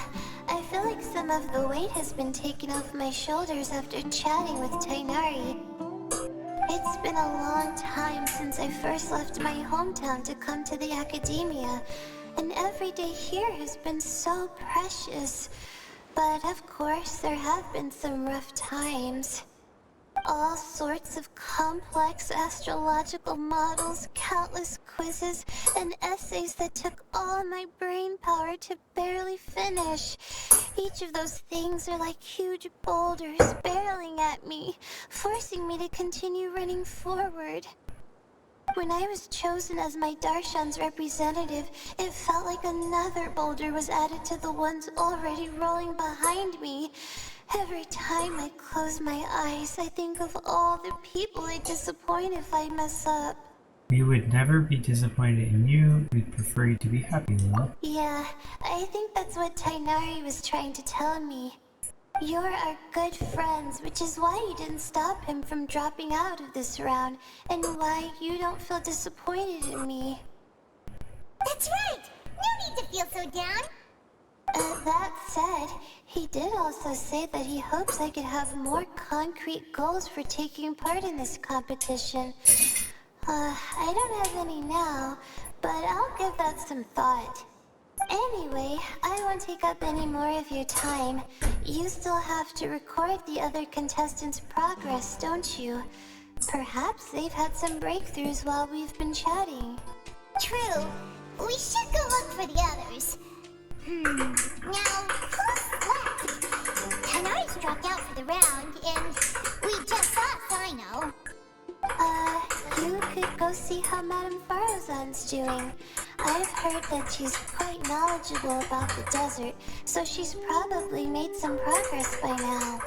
I feel like some of the weight has been taken off my shoulders after chatting with Tighnari. It's been a long time since I first left my hometown to come to the academia, and every day here has been so precious. But of course, there have been some rough times. All sorts of complex astrological models, countless quizzes, and essays that took all my brain power to barely finish. Each of those things are like huge boulders barreling at me, forcing me to continue running forward. When I was chosen as my Darshan's representative, it felt like another boulder was added to the ones already rolling behind me. Every time I close my eyes, I think of all the people I'd disappoint if I mess up.
We would never be disappointed in you. We'd prefer you to be happy, Lila.
Yeah, I think that's what Tighnari was trying to tell me. You're our good friends, which is why you didn't stop him from dropping out of this round, and why you don't feel disappointed in me.
That's right! No need to feel so down!
That said, he did also say that he hopes I could have more concrete goals for taking part in this competition. I don't have any now, but I'll give that some thought. Anyway, I won't take up any more of your time. You still have to record the other contestants' progress, don't you? Perhaps they've had some breakthroughs while we've been chatting.
True. We should go look for the others. Now, who's left? Tighnari's dropped out for the round, and we just saw Cyno.
You could go see how Madame Farozan's doing. I've heard that she's quite knowledgeable about the desert, so she's probably made some progress by now.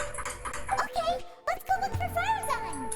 Okay, let's go look for Farozan!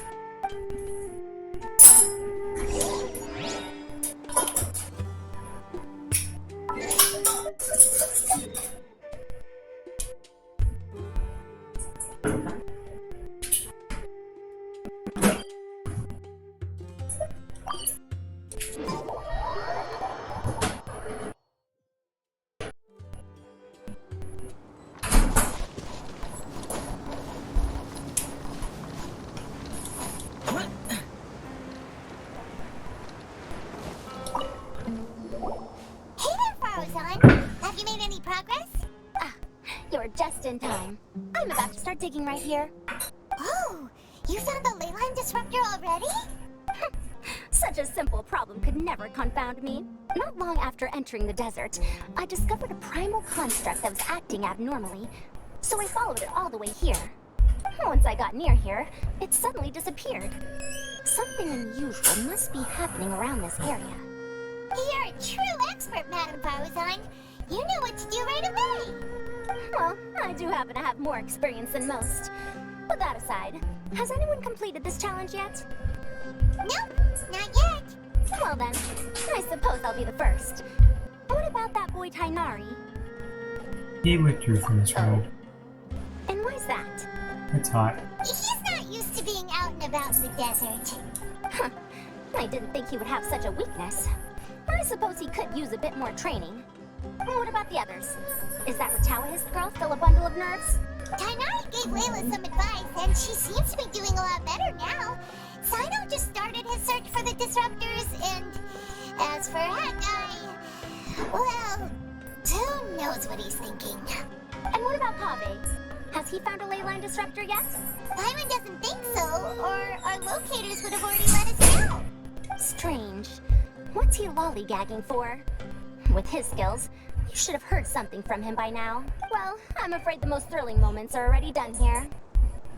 Have you made any progress? You're just in time. I'm about to start digging right here. Oh, you found the ley line disruptor already? Such a simple problem could never confound me. Not long after entering the desert, I discovered a primal construct that was acting abnormally, so I followed it all the way here. Once I got near here, it suddenly disappeared. Something unusual must be happening around this area. You're a true expert, Madame Farozan. You know what to do right away. Well, I do happen to have more experience than most. But that aside, has anyone completed this challenge yet? Nope, not yet. Well then, I suppose I'll be the first. What about that boy Tighnari?
He withdrew from this road.
And why's that?
It's hot.
He's not used to being out and about in the desert.
Huh. I didn't think he would have such a weakness. I suppose he could use a bit more training. What about the others? Is that Ratawahist girl still a bundle of nerves?
Tainari gave Layla some advice, and she seems to be doing a lot better now. Sino just started his search for the disruptors, and as for Hawkeye, well, who knows what he's thinking.
And what about Kaveh? Has he found a ley line disruptor yet?
Paimon doesn't think so, or our locators would have already let us know.
Strange. What's he lollygagging for? With his skills, you should have heard something from him by now. Well, I'm afraid the most thrilling moments are already done here.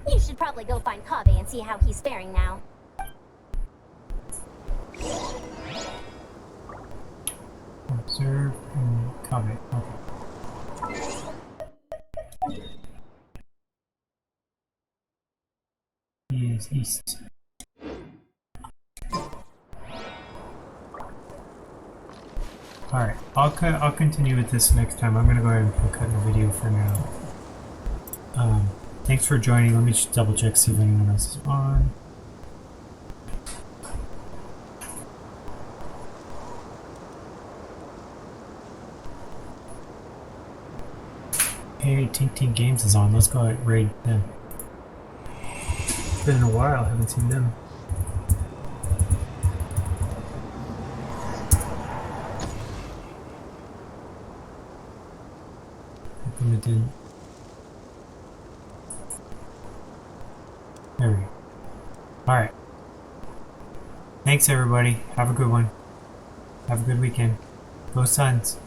You should probably go find Kaveh and see how he's faring now.
Observe and comment. Okay. He is east. Alright, I'll continue with this next time. I'm gonna go ahead and cut the video for now. Thanks for joining. Let me just double check, see if anyone else is on. Hey, Tink Tink Games is on. Let's go ahead and raid them. It's been a while, I haven't seen them. How come it didn't? There we go. Alright. Thanks everybody. Have a good one. Have a good weekend. Go Suns.